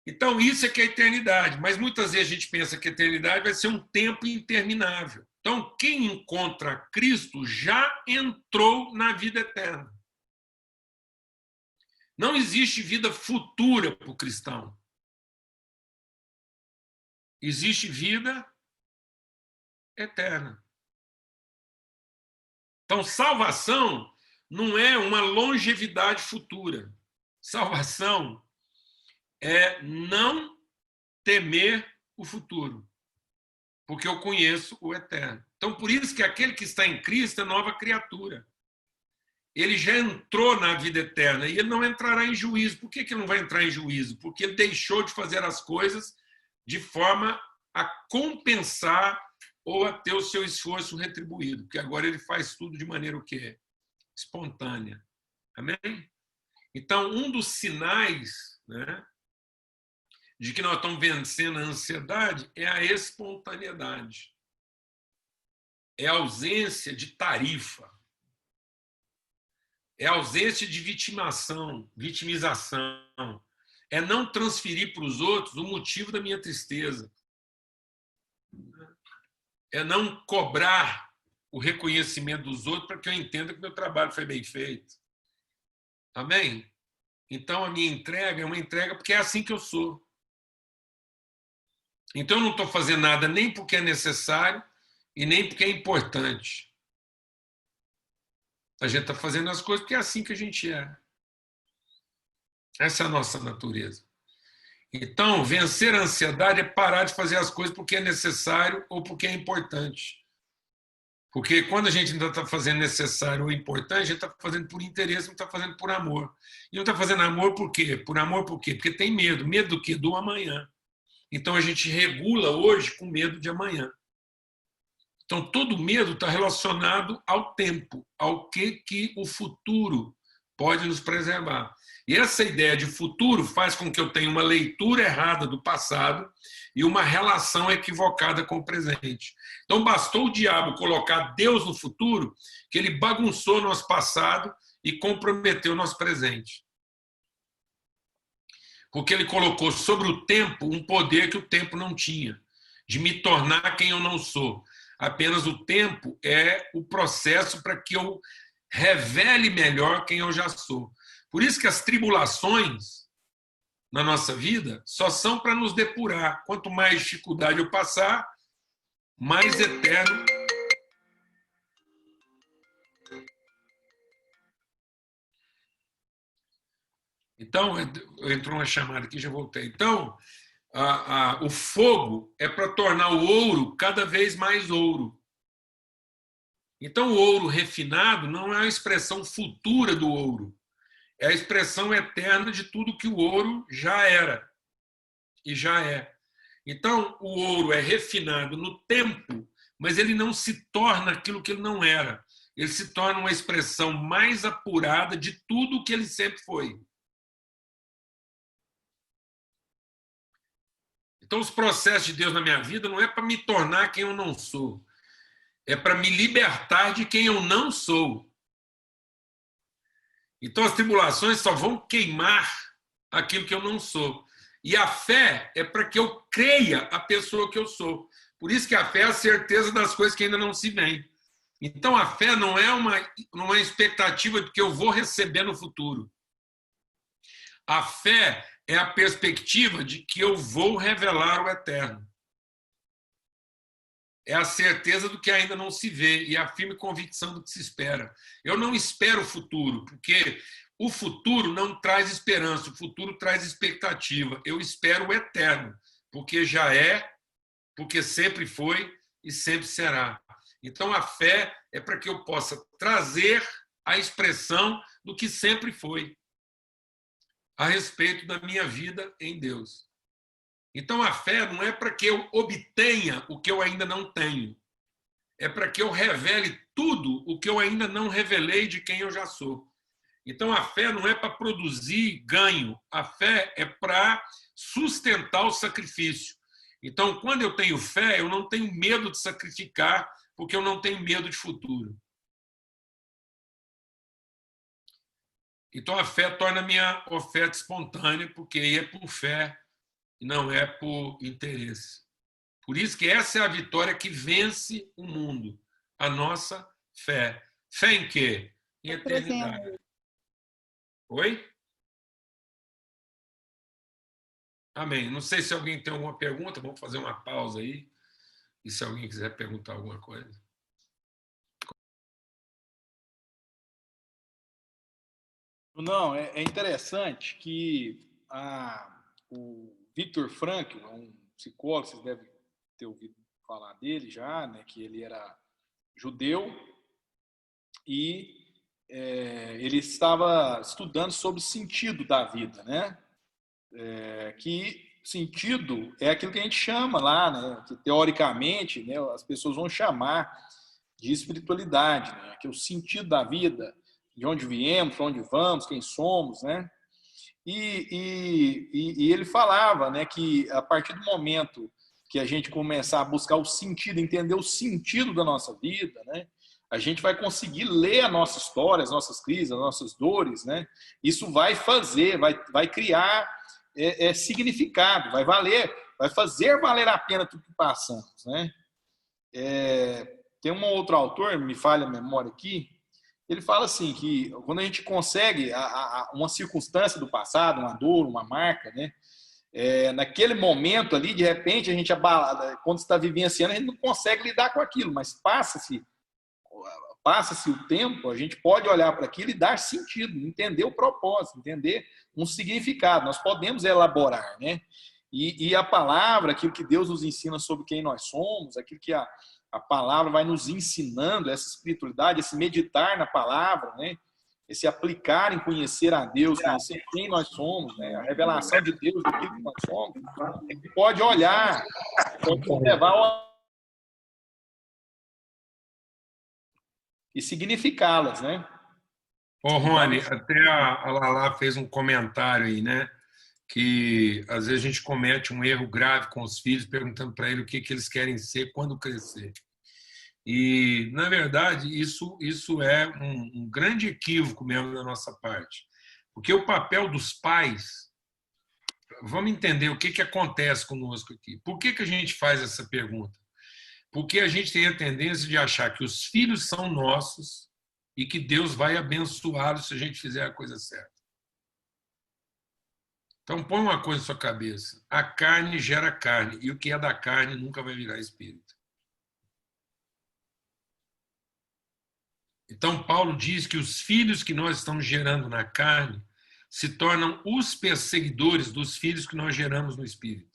[SPEAKER 1] Então, isso é que é a eternidade. Mas muitas vezes a gente pensa que a eternidade vai ser um tempo interminável. Então, quem encontra Cristo já entrou na vida eterna. Não existe vida futura para o cristão. Existe vida eterna. Então, salvação não é uma longevidade futura. Salvação é não temer o futuro, porque eu conheço o eterno. Então, por isso que aquele que está em Cristo é nova criatura. ele já entrou na vida eterna e ele não entrará em juízo. Por que ele não vai entrar em juízo? Porque ele deixou de fazer as coisas de forma a compensar ou a ter o seu esforço retribuído, porque agora ele faz tudo de maneira o quê? Espontânea. Amém? Então, um dos sinais, né, de que nós estamos vencendo a ansiedade é a espontaneidade. É a ausência de tarifa. É a ausência de vitimização. É não transferir para os outros o motivo da minha tristeza. É não cobrar o reconhecimento dos outros para que eu entenda que meu trabalho foi bem feito. Amém? Então, a minha entrega é uma entrega porque é assim que eu sou. Então, eu não estou fazendo nada nem porque é necessário e nem porque é importante. A gente está fazendo as coisas porque é assim que a gente é. Essa é a nossa natureza. Então, vencer a ansiedade é parar de fazer as coisas porque é necessário ou porque é importante. Porque quando a gente ainda está fazendo necessário ou importante, a gente está fazendo por interesse, não está fazendo por amor. E não está fazendo amor por quê? Por amor por quê? Porque tem medo. Medo do quê? Do amanhã. Então, a gente regula hoje com medo de amanhã. Então, todo medo está relacionado ao tempo, ao que o futuro pode nos preservar. E essa ideia de futuro faz com que eu tenha uma leitura errada do passado e uma relação equivocada com o presente. Então, bastou o diabo colocar Deus no futuro, que ele bagunçou nosso passado e comprometeu nosso presente. Porque ele colocou sobre o tempo um poder que o tempo não tinha, de me tornar quem eu não sou. Apenas o tempo é o processo para que eu revele melhor quem eu já sou. Por isso que as tribulações na nossa vida só são para nos depurar. Quanto mais dificuldade eu passar, mais eterno. Então, entrou uma chamada aqui, já voltei. Então, o fogo é para tornar o ouro cada vez mais ouro. Então, o ouro refinado não é a expressão futura do ouro, é a expressão eterna de tudo que o ouro já era e já é. Então, o ouro é refinado no tempo, mas ele não se torna aquilo que ele não era. Ele se torna uma expressão mais apurada de tudo o que ele sempre foi. Então, os processos de Deus na minha vida não é para me tornar quem eu não sou. É para me libertar de quem eu não sou. Então, as tribulações só vão queimar aquilo que eu não sou. E a fé é para que eu creia a pessoa que eu sou. Por isso que a fé é a certeza das coisas que ainda não se veem. Então, a fé não é uma expectativa de que eu vou receber no futuro. A fé é a perspectiva de que eu vou revelar o eterno. É a certeza do que ainda não se vê e a firme convicção do que se espera. Eu não espero o futuro, porque o futuro não traz esperança, o futuro traz expectativa. Eu espero o eterno, porque já é, porque sempre foi e sempre será. Então, a fé é para que eu possa trazer a expressão do que sempre foi a respeito da minha vida em Deus. Então, a fé não é para que eu obtenha o que eu ainda não tenho. É para que eu revele tudo o que eu ainda não revelei de quem eu já sou. Então, a fé não é para produzir ganho. A fé é para sustentar o sacrifício. Então, quando eu tenho fé, eu não tenho medo de sacrificar, porque eu não tenho medo de futuro. Então, a fé torna a minha oferta espontânea, porque é por fé e não é por interesse. Por isso que essa é a vitória que vence o mundo, a nossa fé. Fé em quê? Em eternidade. Oi? Amém. Não sei se alguém tem alguma pergunta, vamos fazer uma pausa aí. E se alguém quiser perguntar alguma coisa.
[SPEAKER 4] Não, é interessante que o Viktor Frankl, um psicólogo, vocês devem ter ouvido falar dele já, né, que ele era judeu e ele estava estudando sobre o sentido da vida, né? Que sentido é aquilo que a gente chama lá, né? Que teoricamente, né, as pessoas vão chamar de espiritualidade, né? Que é o sentido da vida, de onde viemos, para onde vamos, quem somos, né? E ele falava, né, que a partir do momento que a gente começar a buscar o sentido, entender o sentido da nossa vida, né, a gente vai conseguir ler a nossa história, as nossas crises, as nossas dores, né? Isso vai vai criar significado, vai fazer valer a pena tudo que passamos, né? Tem um outro autor, me falha a memória aqui, ele fala assim que quando a gente consegue uma circunstância do passado, uma dor, uma marca, né? Naquele momento ali, de repente, a gente quando está vivenciando, a gente não consegue lidar com aquilo, mas passa-se o tempo, a gente pode olhar para aquilo e dar sentido, entender o propósito, entender um significado. Nós podemos elaborar, né? E a palavra, aquilo que Deus nos ensina sobre quem nós somos, aquilo que a palavra vai nos ensinando, essa espiritualidade, esse meditar na palavra, né? Esse aplicar em conhecer a Deus, conhecer quem nós somos, né? A revelação de Deus daquilo que nós somos, a gente pode olhar, pode levar e significá-las, né?
[SPEAKER 1] Ô, Rony, até a Lala fez um comentário aí, né? Que às vezes a gente comete um erro grave com os filhos, perguntando para eles o que eles querem ser quando crescer. E, na verdade, isso é um grande equívoco mesmo da nossa parte. Porque o papel dos pais... Vamos entender o que acontece conosco aqui. Por que a gente faz essa pergunta? Porque a gente tem a tendência de achar que os filhos são nossos e que Deus vai abençoá-los se a gente fizer a coisa certa. Então, põe uma coisa na sua cabeça. A carne gera carne, e o que é da carne nunca vai virar espírito. Então, Paulo diz que os filhos que nós estamos gerando na carne se tornam os perseguidores dos filhos que nós geramos no espírito.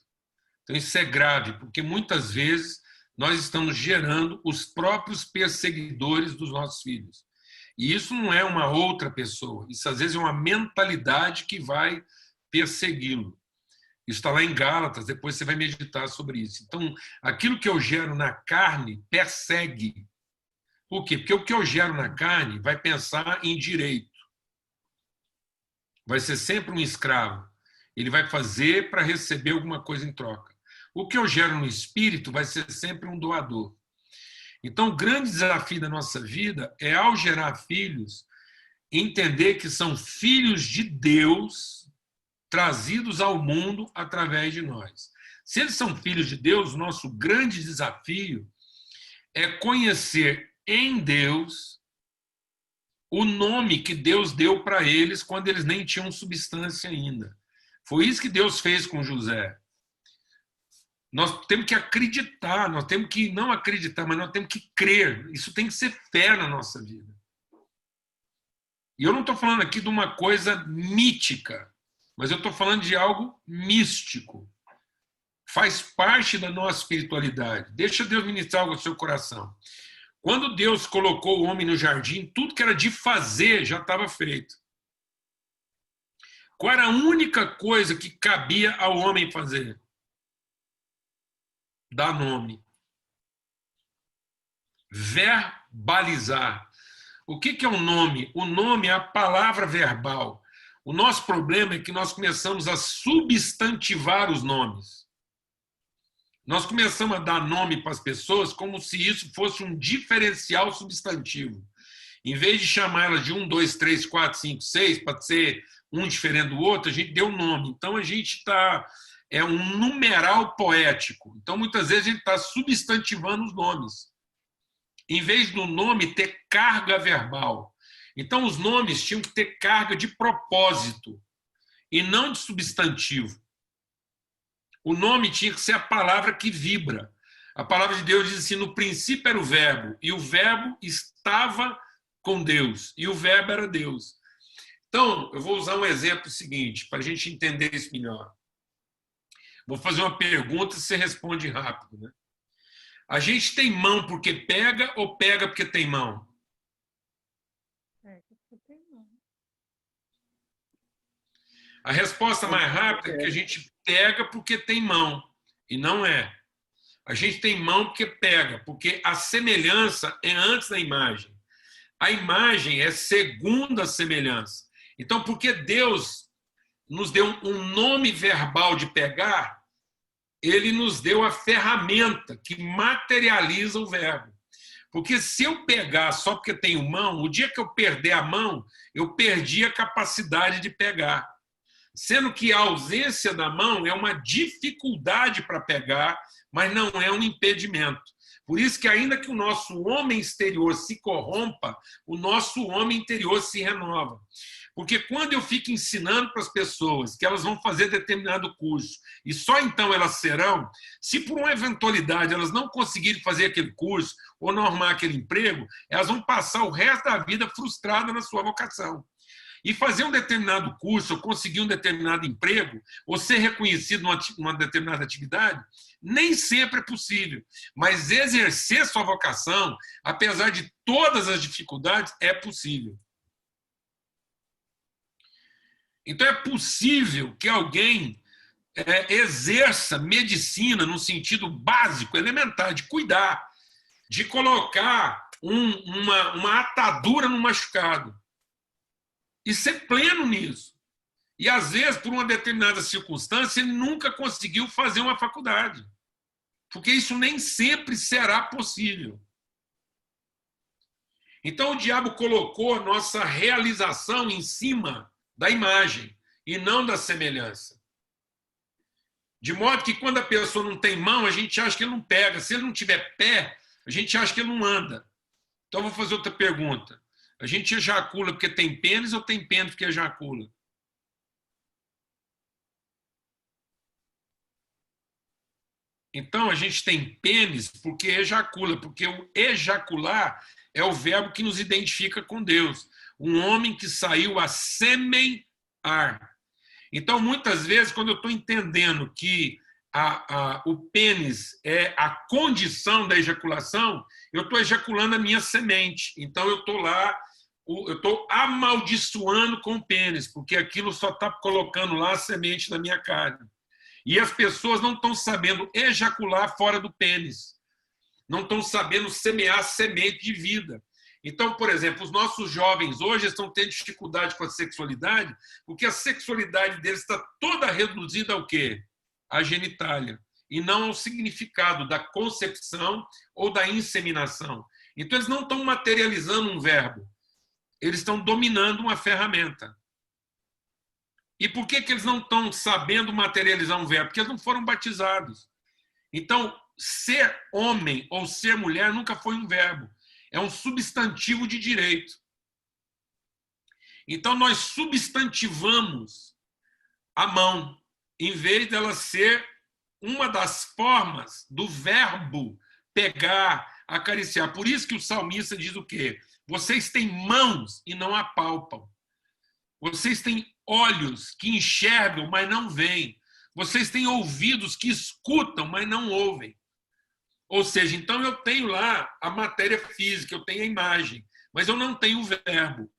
[SPEAKER 1] Então, isso é grave, porque muitas vezes nós estamos gerando os próprios perseguidores dos nossos filhos. E isso não é uma outra pessoa, isso às vezes é uma mentalidade que vai persegui-lo. Isso está lá em Gálatas, depois você vai meditar sobre isso. Então, aquilo que eu gero na carne persegue. Por quê? Porque o que eu gero na carne vai pensar em direito. Vai ser sempre um escravo. Ele vai fazer para receber alguma coisa em troca. O que eu gero no espírito vai ser sempre um doador. Então, o grande desafio da nossa vida é, ao gerar filhos, entender que são filhos de Deus trazidos ao mundo através de nós. Se eles são filhos de Deus, o nosso grande desafio é conhecer em Deus o nome que Deus deu para eles quando eles nem tinham substância ainda. Foi isso que Deus fez com José. Nós temos que acreditar, nós temos que não acreditar, mas nós temos que crer. Isso tem que ser fé na nossa vida. E eu não estou falando aqui de uma coisa mítica, mas eu estou falando de algo místico. Faz parte da nossa espiritualidade. Deixa Deus ministrar algo no seu coração. Quando Deus colocou o homem no jardim, tudo que era de fazer já estava feito. Qual era a única coisa que cabia ao homem fazer? Dar nome. Verbalizar. O que é um nome? O nome é a palavra verbal. O nosso problema é que nós começamos a substantivar os nomes. Nós começamos a dar nome para as pessoas como se isso fosse um diferencial substantivo. Em vez de chamar elas de 1, 2, 3, 4, 5, 6, para ser um diferente do outro, a gente deu nome. Então, a gente está... É um numeral poético. Então, muitas vezes, a gente está substantivando os nomes. Em vez do nome ter carga verbal. Então, os nomes tinham que ter carga de propósito e não de substantivo. O nome tinha que ser a palavra que vibra. A palavra de Deus diz assim, no princípio era o verbo, e o verbo estava com Deus, e o verbo era Deus. Então, eu vou usar um exemplo seguinte, para a gente entender isso melhor. Vou fazer uma pergunta e você responde rápido, né? A gente tem mão porque pega ou pega porque tem mão? A resposta mais rápida é que a gente pega porque tem mão, e não é. A gente tem mão porque pega, porque a semelhança é antes da imagem. A imagem é segundo a semelhança. Então, porque Deus nos deu um nome verbal de pegar, ele nos deu a ferramenta que materializa o verbo. Porque se eu pegar só porque tenho mão, o dia que eu perder a mão, eu perdi a capacidade de pegar. Sendo que a ausência da mão é uma dificuldade para pegar, mas não é um impedimento. Por isso que ainda que o nosso homem exterior se corrompa, o nosso homem interior se renova. Porque quando eu fico ensinando para as pessoas que elas vão fazer determinado curso e só então elas serão, se por uma eventualidade elas não conseguirem fazer aquele curso ou não arrumar aquele emprego, elas vão passar o resto da vida frustradas na sua vocação. E fazer um determinado curso, ou conseguir um determinado emprego, ou ser reconhecido numa determinada atividade, nem sempre é possível. Mas exercer sua vocação, apesar de todas as dificuldades, é possível. Então é possível que alguém exerça medicina no sentido básico, elementar, de cuidar, de colocar uma atadura no machucado. E ser pleno nisso. E, às vezes, por uma determinada circunstância, ele nunca conseguiu fazer uma faculdade. Porque isso nem sempre será possível. Então, o diabo colocou a nossa realização em cima da imagem e não da semelhança. De modo que, quando a pessoa não tem mão, a gente acha que ele não pega. Se ele não tiver pé, a gente acha que ele não anda. Então, eu vou fazer outra pergunta. A gente ejacula porque tem pênis ou tem pênis porque ejacula? Então, a gente tem pênis porque ejacula, porque o ejacular é o verbo que nos identifica com Deus. Um homem que saiu a semear. Então, muitas vezes, quando eu estou entendendo que o pênis é a condição da ejaculação, eu estou ejaculando a minha semente. Então, eu estou lá, eu estou amaldiçoando com o pênis, porque aquilo só está colocando lá a semente da minha carne. E as pessoas não estão sabendo ejacular fora do pênis. Não estão sabendo semear semente de vida. Então, por exemplo, os nossos jovens hoje estão tendo dificuldade com a sexualidade, porque a sexualidade deles está toda reduzida ao quê? À genitália, e não ao significado da concepção ou da inseminação. Então, eles não estão materializando um verbo, eles estão dominando uma ferramenta. E por que eles não estão sabendo materializar um verbo? Porque eles não foram batizados. Então, ser homem ou ser mulher nunca foi um verbo. É um substantivo de direito. Então, nós substantivamos a mão, em vez dela ser uma das formas do verbo pegar, acariciar. Por isso que o salmista diz o quê? Vocês têm mãos e não apalpam. Vocês têm olhos que enxergam, mas não veem. Vocês têm ouvidos que escutam, mas não ouvem. Ou seja, então eu tenho lá a matéria física, eu tenho a imagem, mas eu não tenho o verbo.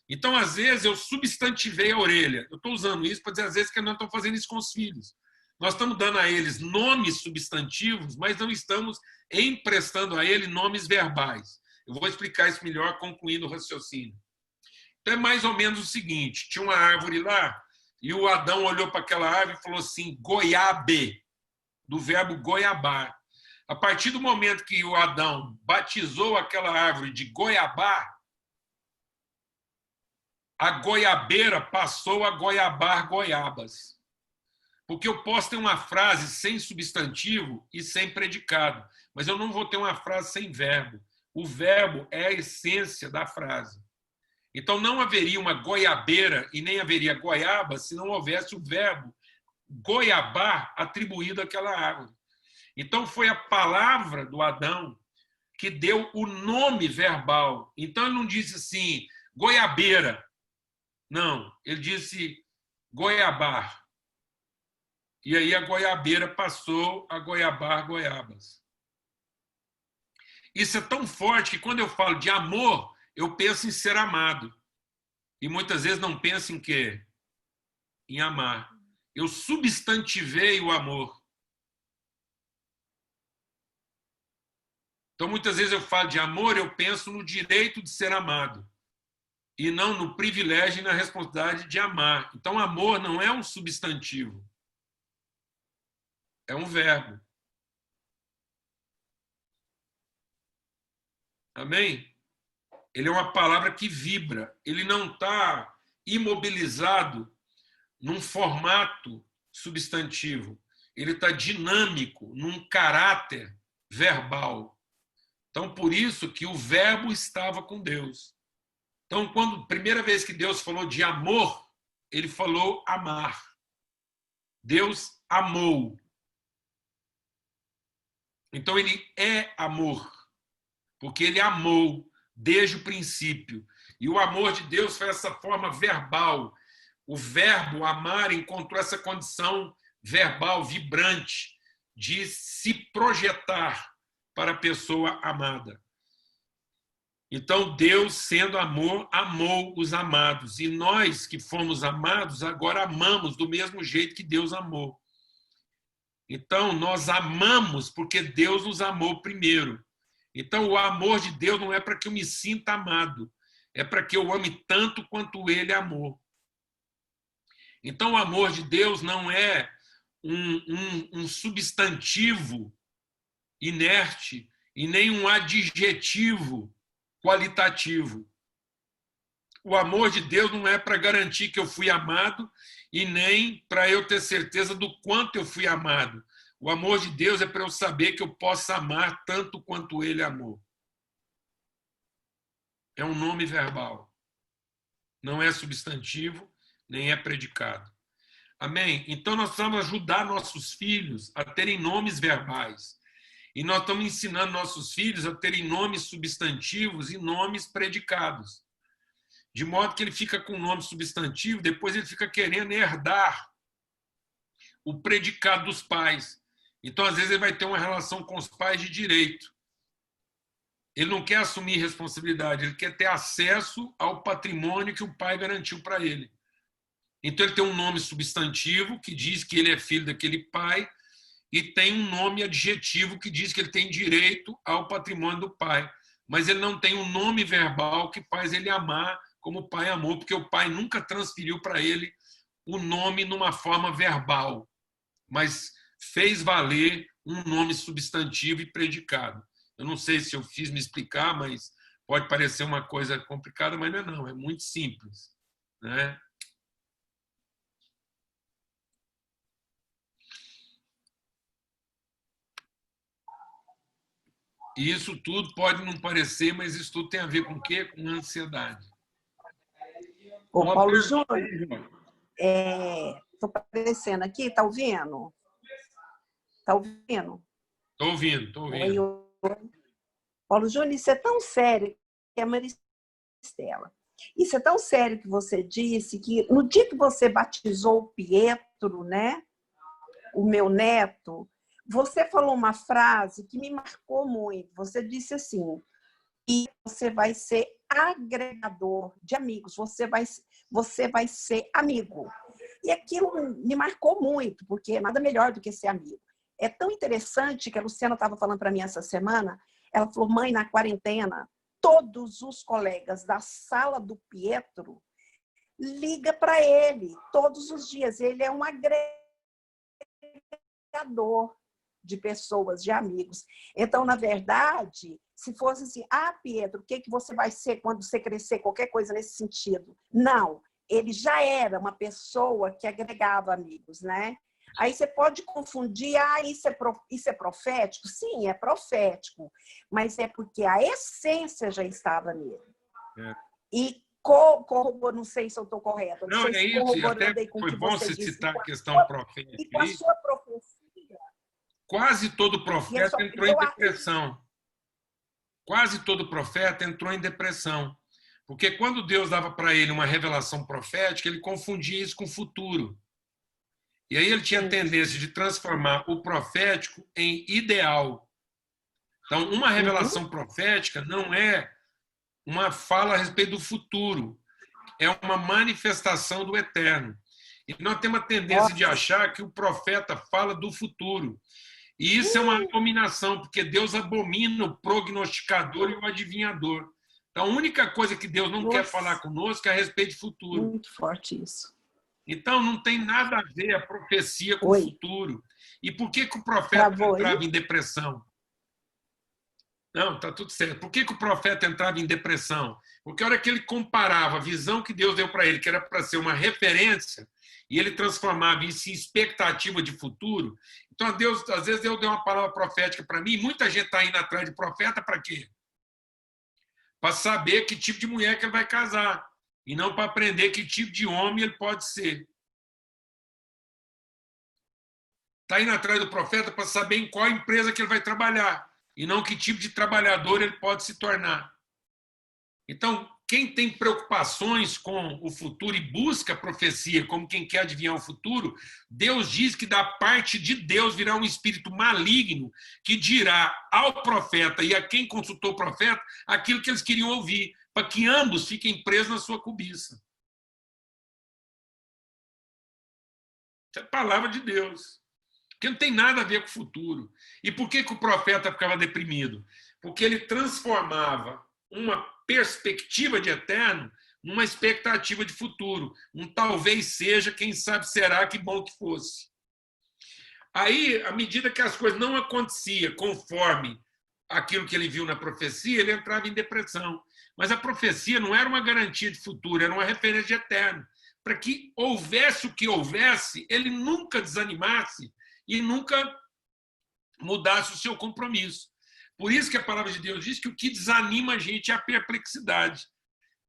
[SPEAKER 1] Então, às vezes, eu substantivei a orelha. Eu estou usando isso para dizer, às vezes, que nós estamos fazendo isso com os filhos. Nós estamos dando a eles nomes substantivos, mas não estamos emprestando a eles nomes verbais. Eu vou explicar isso melhor, concluindo o raciocínio. Então, é mais ou menos o seguinte, tinha uma árvore lá, e o Adão olhou para aquela árvore e falou assim, goiabe, do verbo goiabar. A partir do momento que o Adão batizou aquela árvore de goiabá, a goiabeira passou a goiabar goiabas. Porque eu posso ter uma frase sem substantivo e sem predicado, mas eu não vou ter uma frase sem verbo. O verbo é a essência da frase. Então, não haveria uma goiabeira e nem haveria goiaba se não houvesse o verbo goiabar atribuído àquela árvore. Então, foi a palavra do Adão que deu o nome verbal. Então, ele não disse assim, goiabeira. Não, ele disse goiabar. E aí a goiabeira passou a goiabar goiabas. Isso é tão forte que quando eu falo de amor, eu penso em ser amado. E muitas vezes não penso em quê? em amar. Eu substantivei o amor. Então, muitas vezes eu falo de amor, eu penso no direito de ser amado e não no privilégio e na responsabilidade de amar. Então, amor não é um substantivo, é um verbo. Amém? Ele é uma palavra que vibra, ele não está imobilizado num formato substantivo, ele está dinâmico, num caráter verbal. Então, por isso que o verbo estava com Deus. Então, quando primeira vez que Deus falou de amor, ele falou amar. Deus amou. Então, ele é amor, porque ele amou desde o princípio. E o amor de Deus foi essa forma verbal. O verbo amar encontrou essa condição verbal, vibrante, de se projetar para a pessoa amada. Então, Deus, sendo amor, amou os amados. E nós que fomos amados, agora amamos do mesmo jeito que Deus amou. Então, nós amamos porque Deus nos amou primeiro. Então, o amor de Deus não é para que eu me sinta amado, é para que eu ame tanto quanto Ele amou. Então, o amor de Deus não é um substantivo inerte e nem um adjetivo qualitativo. O amor de Deus não é para garantir que eu fui amado e nem para eu ter certeza do quanto eu fui amado. O amor de Deus é para eu saber que eu posso amar tanto quanto Ele amou. É um nome verbal. Não é substantivo, nem é predicado. Amém? Então, nós precisamos ajudar nossos filhos a terem nomes verbais. E nós estamos ensinando nossos filhos a terem nomes substantivos e nomes predicados. De modo que ele fica com o nome substantivo, depois ele fica querendo herdar o predicado dos pais. Então, às vezes, ele vai ter uma relação com os pais de direito. Ele não quer assumir responsabilidade, ele quer ter acesso ao patrimônio que o pai garantiu para ele. Então, ele tem um nome substantivo que diz que ele é filho daquele pai e tem um nome adjetivo que diz que ele tem direito ao patrimônio do pai. Mas ele não tem um nome verbal que faz ele amar como o pai amou, porque o pai nunca transferiu para ele o nome numa forma verbal, mas fez valer um nome substantivo e predicado. Eu não sei se eu fiz me explicar, mas pode parecer uma coisa complicada, mas não é muito simples, né? E isso tudo pode não parecer, mas isso tudo tem a ver com o quê? Com ansiedade.
[SPEAKER 5] Ô, Paulo Júnior, estou aparecendo aqui, está ouvindo? Está ouvindo?
[SPEAKER 1] Estou ouvindo, estou ouvindo.
[SPEAKER 5] Oi. Paulo Júnior, isso é tão sério que é a Maristela. Isso é tão sério que você disse que no dia que você batizou o Pietro, né? O meu neto, você falou uma frase que me marcou muito. Você disse assim, e você vai ser agregador de amigos, você vai ser amigo. E aquilo me marcou muito, porque é nada melhor do que ser amigo. É tão interessante que a Luciana estava falando para mim essa semana, ela falou, mãe, na quarentena, todos os colegas da sala do Pietro ligam para ele todos os dias. Ele é um agregador de pessoas, de amigos. Então, na verdade, se fosse assim, Pietro, o que você vai ser quando você crescer? Qualquer coisa nesse sentido. Não, ele já era uma pessoa que agregava amigos, né? Aí você pode confundir, isso é profético? Sim, é profético, mas é porque a essência já estava nele.
[SPEAKER 1] É.
[SPEAKER 5] E não sei se eu estou correta.
[SPEAKER 1] Não, é isso, e até foi bom você citar a questão profética.
[SPEAKER 5] E com a sua profecia...
[SPEAKER 1] Quase todo profeta entrou em depressão. Quase todo profeta entrou em depressão. Porque quando Deus dava para ele uma revelação profética, ele confundia isso com o futuro. E aí ele tinha a tendência de transformar o profético em ideal. Então, uma revelação profética não é uma fala a respeito do futuro, é uma manifestação do eterno. E nós temos a tendência de achar que o profeta fala do futuro. E isso é uma abominação, porque Deus abomina o prognosticador e o adivinhador. Então, a única coisa que Deus não quer falar conosco é a respeito de futuro.
[SPEAKER 5] Muito forte isso.
[SPEAKER 1] Então, não tem nada a ver a profecia com o futuro. E por que o profeta entrava em depressão? Não, está tudo certo. Por que o profeta entrava em depressão? Porque a hora que ele comparava a visão que Deus deu para ele, que era para ser uma referência, e ele transformava isso em expectativa de futuro. Então, Deus, às vezes, Deus deu uma palavra profética para mim, muita gente está indo atrás de profeta para quê? Para saber que tipo de mulher que ele vai casar, e não para aprender que tipo de homem ele pode ser. Está indo atrás do profeta para saber em qual empresa que ele vai trabalhar, e não que tipo de trabalhador ele pode se tornar. Então, quem tem preocupações com o futuro e busca a profecia como quem quer adivinhar o futuro, Deus diz que da parte de Deus virá um espírito maligno que dirá ao profeta e a quem consultou o profeta aquilo que eles queriam ouvir, para que ambos fiquem presos na sua cobiça. Isso é a palavra de Deus. Que não tem nada a ver com o futuro. E por que o profeta ficava deprimido? Porque ele transformava uma perspectiva de eterno numa expectativa de futuro. Um talvez seja, quem sabe será, que bom que fosse. Aí, à medida que as coisas não aconteciam conforme aquilo que ele viu na profecia, ele entrava em depressão. Mas a profecia não era uma garantia de futuro, era uma referência de eterno. Para que houvesse o que houvesse, ele nunca desanimasse e nunca mudasse o seu compromisso. Por isso que a palavra de Deus diz que o que desanima a gente é a perplexidade.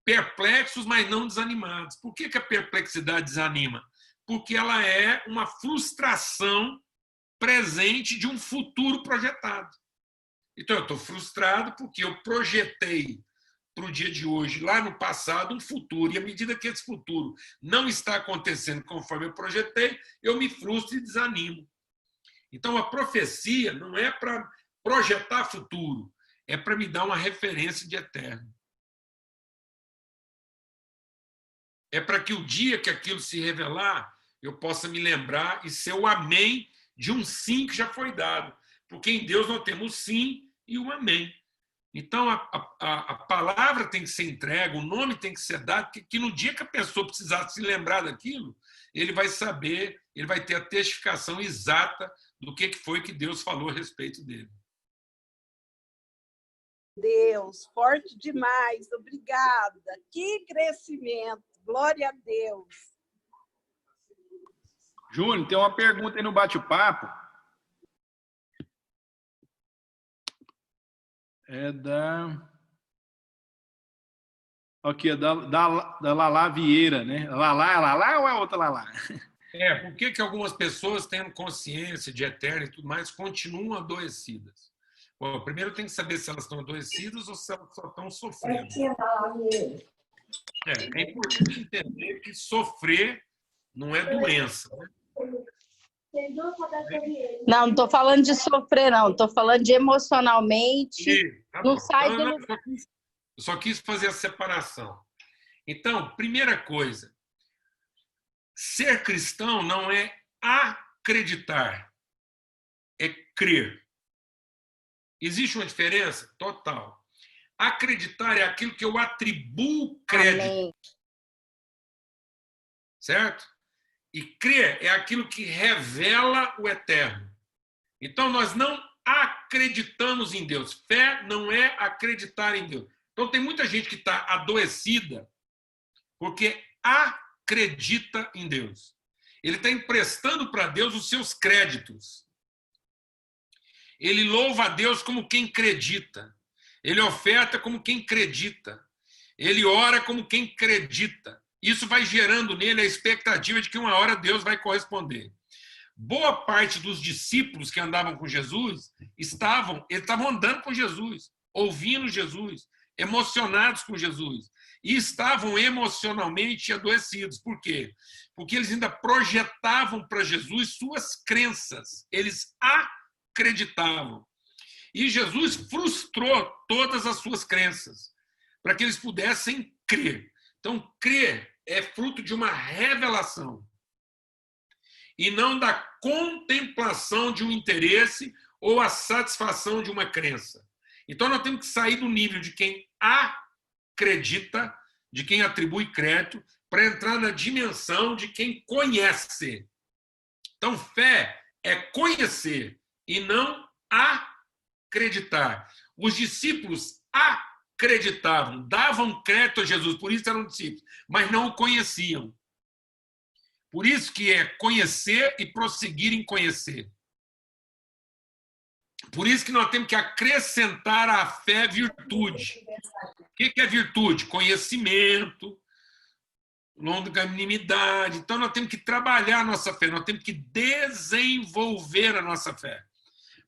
[SPEAKER 1] Perplexos, mas não desanimados. Por que a perplexidade desanima? Porque ela é uma frustração presente de um futuro projetado. Então, eu estou frustrado porque eu projetei para o dia de hoje, lá no passado, um futuro. E à medida que esse futuro não está acontecendo conforme eu projetei, eu me frustro e desanimo. Então, a profecia não é para projetar futuro, é para me dar uma referência de eterno. É para que o dia que aquilo se revelar, eu possa me lembrar e ser o amém de um sim que já foi dado. Porque em Deus nós temos o sim e o amém. Então, a palavra tem que ser entregue, o nome tem que ser dado, que no dia que a pessoa precisar se lembrar daquilo, ele vai saber, ele vai ter a testificação exata do que foi que Deus falou a respeito dele.
[SPEAKER 5] Deus, forte demais, obrigada. Que crescimento, glória a Deus.
[SPEAKER 4] Júnior, tem uma pergunta aí no bate-papo. É da... Aqui, é da Lala Vieira, né? Lala ou é outra Lala?
[SPEAKER 1] Por que algumas pessoas, tendo consciência de eterno e tudo mais, continuam adoecidas? Bom, primeiro tem que saber se elas estão adoecidas ou se elas só estão sofrendo. É importante entender que sofrer não é doença, né?
[SPEAKER 2] Não estou falando de sofrer, não. Estou falando de emocionalmente. Não sai do lugar.
[SPEAKER 1] Eu só quis fazer a separação. Então, primeira coisa, ser cristão não é acreditar, é crer. Existe uma diferença? Total. Acreditar é aquilo que eu atribuo crédito. Amém. Certo? E crer é aquilo que revela o eterno. Então, nós não acreditamos em Deus. Fé não é acreditar em Deus. Então, tem muita gente que está adoecida porque acredita em Deus. Ele está emprestando para Deus os seus créditos. Ele louva a Deus como quem acredita. Ele oferta como quem acredita. Ele ora como quem acredita. Isso vai gerando nele a expectativa de que uma hora Deus vai corresponder. Boa parte dos discípulos que andavam com Jesus estavam andando com Jesus, ouvindo Jesus, emocionados com Jesus. E estavam emocionalmente adoecidos. Por quê? Porque eles ainda projetavam para Jesus suas crenças. Eles acreditavam. E Jesus frustrou todas as suas crenças para que eles pudessem crer. Então, crer é fruto de uma revelação. e não da contemplação de um interesse ou a satisfação de uma crença. Então, nós temos que sair do nível de quem acredita, de quem atribui crédito, para entrar na dimensão de quem conhece. Então, fé é conhecer e não acreditar. Os discípulos acreditavam, davam crédito a Jesus, por isso eram discípulos, mas não o conheciam. Por isso que é conhecer e prosseguir em conhecer. Por isso que nós temos que acrescentar à fé virtude. O que é virtude? Conhecimento, longanimidade. Então, nós temos que trabalhar a nossa fé, nós temos que desenvolver a nossa fé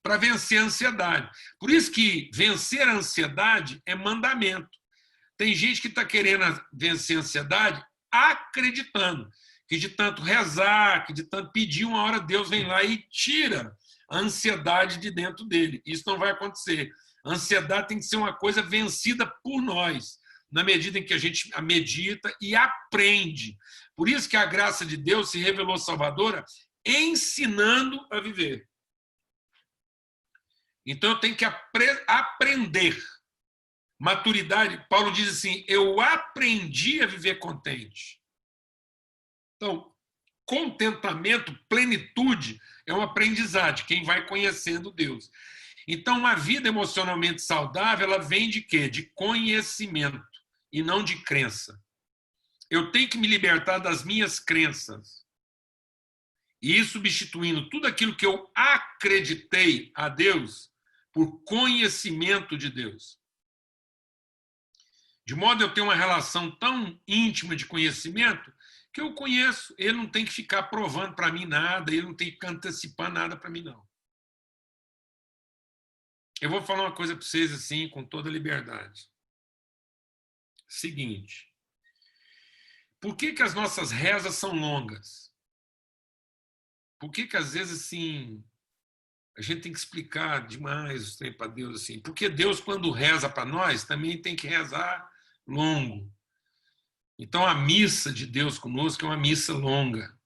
[SPEAKER 1] para vencer a ansiedade. Por isso que vencer a ansiedade é mandamento. Tem gente que está querendo vencer a ansiedade acreditando que de tanto rezar, que de tanto pedir, uma hora Deus vem lá e tira a ansiedade de dentro dele. Isso não vai acontecer. A ansiedade tem que ser uma coisa vencida por nós, na medida em que a gente a medita e aprende. Por isso que a graça de Deus se revelou salvadora, ensinando a viver. Então eu tenho que aprender. Maturidade, Paulo diz assim, eu aprendi a viver contente. Então, contentamento, plenitude, é um aprendizado de quem vai conhecendo Deus. Então, uma vida emocionalmente saudável, ela vem de quê? De conhecimento e não de crença. Eu tenho que me libertar das minhas crenças e ir substituindo tudo aquilo que eu acreditei a Deus por conhecimento de Deus. De modo a eu ter uma relação tão íntima de conhecimento que eu conheço, ele não tem que ficar provando para mim nada, ele não tem que antecipar nada para mim, não. Eu vou falar uma coisa para vocês assim, com toda liberdade. Seguinte, por que as nossas rezas são longas? Por que às vezes, assim, a gente tem que explicar demais para Deus, assim? Porque Deus, quando reza para nós, também tem que rezar longo. Então, a missa de Deus conosco é uma missa longa.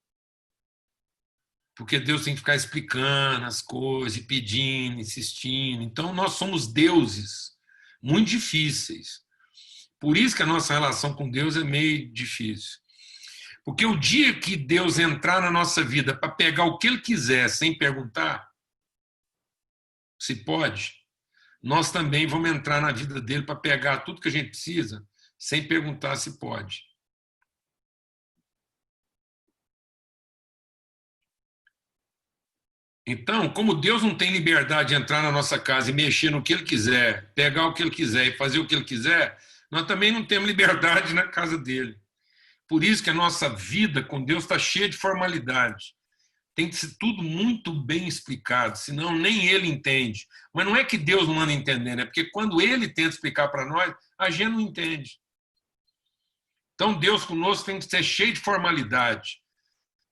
[SPEAKER 1] Porque Deus tem que ficar explicando as coisas, e pedindo, insistindo. Então, nós somos deuses muito difíceis. Por isso que a nossa relação com Deus é meio difícil. Porque o dia que Deus entrar na nossa vida para pegar o que Ele quiser, sem perguntar se pode, nós também vamos entrar na vida dele para pegar tudo que a gente precisa, sem perguntar se pode. Então, como Deus não tem liberdade de entrar na nossa casa e mexer no que Ele quiser, pegar o que Ele quiser e fazer o que Ele quiser, nós também não temos liberdade na casa dele. Por isso que a nossa vida com Deus está cheia de formalidade. Tem que ser tudo muito bem explicado, senão nem Ele entende. Mas não é que Deus não manda entender, é porque quando Ele tenta explicar para nós, a gente não entende. Então, Deus conosco tem que ser cheio de formalidade.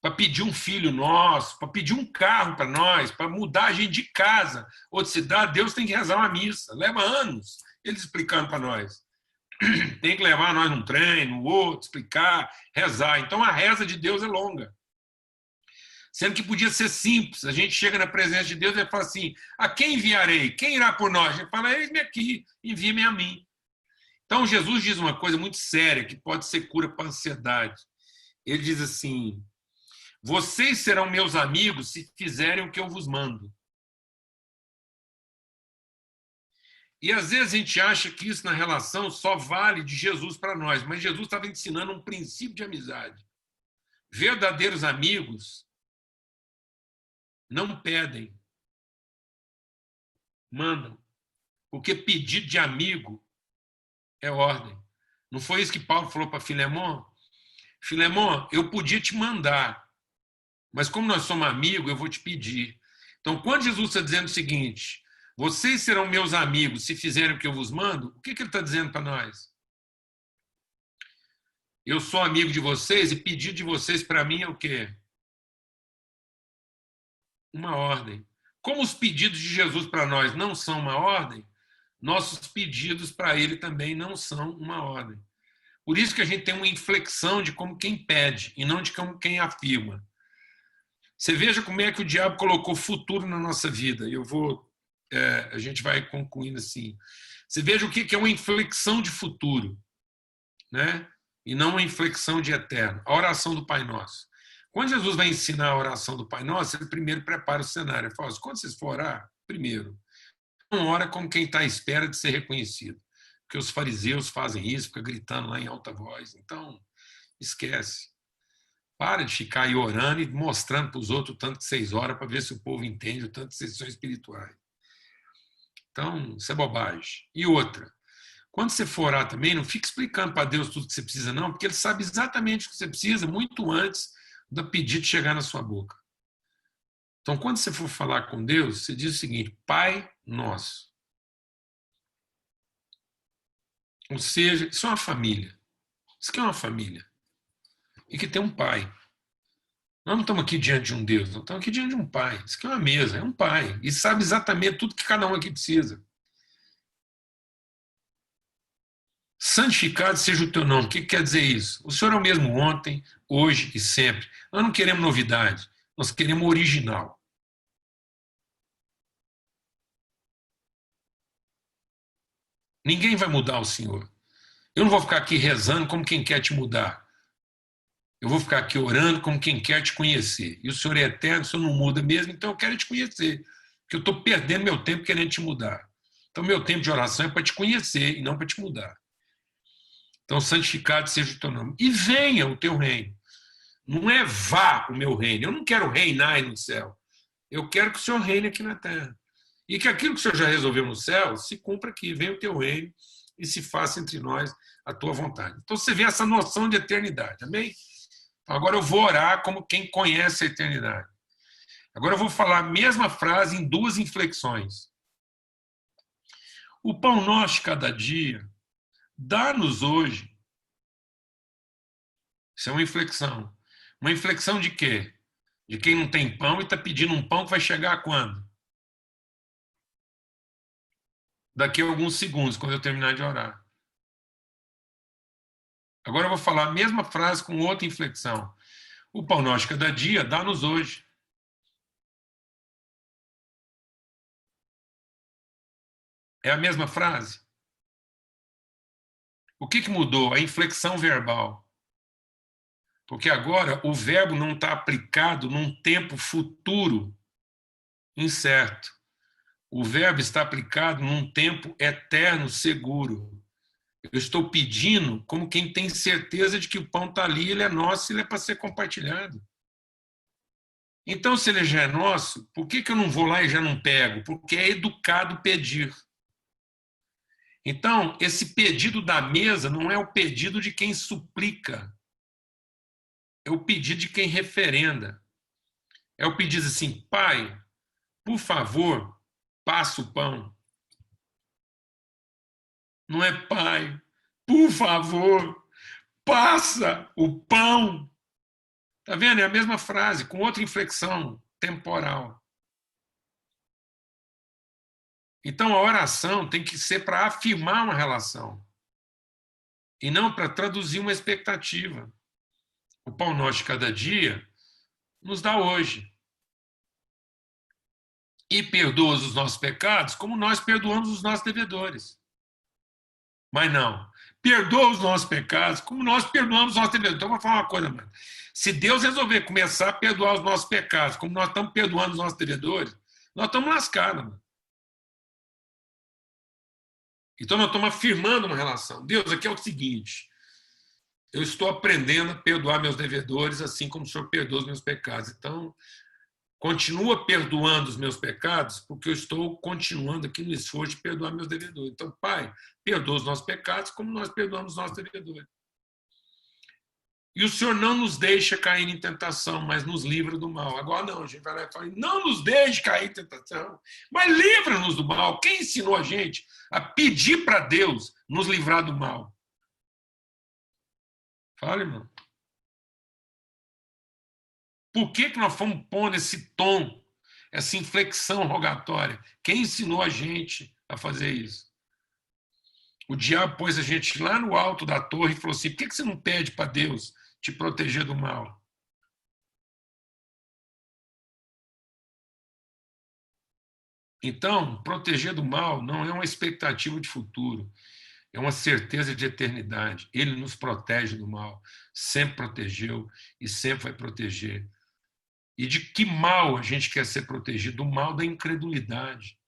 [SPEAKER 1] Para pedir um filho nosso, para pedir um carro para nós, para mudar a gente de casa ou de cidade, Deus tem que rezar uma missa. Leva anos Ele explicando para nós. Tem que levar nós num trem, no outro, explicar, rezar. Então, a reza de Deus é longa. Sendo que podia ser simples. A gente chega na presença de Deus e fala assim, a quem enviarei? Quem irá por nós? Ele fala, eis-me aqui, envie-me a mim. Então, Jesus diz uma coisa muito séria, que pode ser cura para a ansiedade. Ele diz assim, vocês serão meus amigos se fizerem o que eu vos mando. E às vezes a gente acha que isso na relação só vale de Jesus para nós, mas Jesus estava ensinando um princípio de amizade. Verdadeiros amigos não pedem, mandam. Porque pedido de amigo é ordem. Não foi isso que Paulo falou para Filemon? Filemon, eu podia te mandar, mas como nós somos amigos, eu vou te pedir. Então, quando Jesus está dizendo o seguinte, vocês serão meus amigos se fizerem o que eu vos mando, o que ele está dizendo para nós? Eu sou amigo de vocês e pedido de vocês para mim é o quê? Uma ordem. Como os pedidos de Jesus para nós não são uma ordem, nossos pedidos para ele também não são uma ordem. Por isso que a gente tem uma inflexão de como quem pede e não de como quem afirma. Você veja como é que o diabo colocou futuro na nossa vida. A gente vai concluindo assim. Você veja o que é uma inflexão de futuro, né? E não uma inflexão de eterno. A oração do Pai Nosso. Quando Jesus vai ensinar a oração do Pai Nosso, ele primeiro prepara o cenário. Ele fala assim, quando vocês for orar, primeiro, não ora como quem está à espera de ser reconhecido. Porque os fariseus fazem isso, ficam gritando lá em alta voz. Então, esquece. Para de ficar aí orando e mostrando para os outros o tanto que vocês oram para ver se o povo entende o tanto que vocês são espirituais. Então, isso é bobagem. E outra, quando você for orar também, não fique explicando para Deus tudo que você precisa, não, porque Ele sabe exatamente o que você precisa muito antes do pedido chegar na sua boca. Então, quando você for falar com Deus, você diz o seguinte, Pai Nosso. Ou seja, isso é uma família. Isso aqui é uma família. E que tem um pai. Nós não estamos aqui diante de um Deus, nós estamos aqui diante de um pai. Isso aqui é uma mesa, é um pai. E sabe exatamente tudo que cada um aqui precisa. Santificado seja o teu nome. O que quer dizer isso? O Senhor é o mesmo ontem, hoje e sempre. Nós não queremos novidade, nós queremos o original. Ninguém vai mudar o Senhor. Eu não vou ficar aqui rezando como quem quer te mudar. Eu vou ficar aqui orando como quem quer te conhecer. E o Senhor é eterno, o Senhor não muda mesmo, então eu quero te conhecer. Porque eu estou perdendo meu tempo querendo te mudar. Então, meu tempo de oração é para te conhecer e não para te mudar. Então, santificado seja o teu nome. E venha o teu reino. Não é vá o meu reino. Eu não quero reinar aí no céu. Eu quero que o Senhor reine aqui na terra. E que aquilo que o Senhor já resolveu no céu se cumpra aqui. Venha o teu reino e se faça entre nós a tua vontade. Então, você vê essa noção de eternidade. Amém? Agora eu vou orar como quem conhece a eternidade. Agora eu vou falar a mesma frase em duas inflexões. O pão nosso de cada dia, dá-nos hoje. Isso é uma inflexão. Uma inflexão de quê? De quem não tem pão e está pedindo um pão que vai chegar quando? Daqui a alguns segundos, quando eu terminar de orar. Agora eu vou falar a mesma frase com outra inflexão. O pão nosso de cada dia, dá-nos hoje. É a mesma frase? O que mudou? A inflexão verbal. Porque agora o verbo não está aplicado num tempo futuro incerto. O verbo está aplicado num tempo eterno, seguro. Eu estou pedindo como quem tem certeza de que o pão está ali, ele é nosso, ele é para ser compartilhado. Então, se ele já é nosso, por que eu não vou lá e já não pego? Porque é educado pedir. Então, esse pedido da mesa não é o pedido de quem suplica. É o pedido de quem referenda. É o pedido assim, Pai, por favor, passa o pão. Não é Pai, por favor, passa o pão. Está vendo? É a mesma frase, com outra inflexão temporal. Então, a oração tem que ser para afirmar uma relação e não para traduzir uma expectativa. O pão nosso de cada dia nos dá hoje. E perdoa os nossos pecados como nós perdoamos os nossos devedores. Mas não. Perdoa os nossos pecados como nós perdoamos os nossos devedores. Então, vou falar uma coisa, mano. Se Deus resolver começar a perdoar os nossos pecados como nós estamos perdoando os nossos devedores, nós estamos lascados, mano. Então, nós estamos afirmando uma relação. Deus, aqui é o seguinte, eu estou aprendendo a perdoar meus devedores assim como o Senhor perdoa os meus pecados. Então, continua perdoando os meus pecados porque eu estou continuando aqui no esforço de perdoar meus devedores. Então, Pai, perdoa os nossos pecados como nós perdoamos os nossos devedores. E o Senhor não nos deixa cair em tentação, mas nos livra do mal. Agora não, a gente vai lá e fala, não nos deixe cair em tentação, mas livra-nos do mal. Quem ensinou a gente a pedir para Deus nos livrar do mal? Fala, irmão. Por que nós fomos pondo esse tom, essa inflexão rogatória? Quem ensinou a gente a fazer isso? O diabo pôs a gente lá no alto da torre e falou assim, por que você não pede para Deus te proteger do mal? Então, proteger do mal não é uma expectativa de futuro, é uma certeza de eternidade. Ele nos protege do mal, sempre protegeu e sempre vai proteger. E de que mal a gente quer ser protegido? Do mal da incredulidade,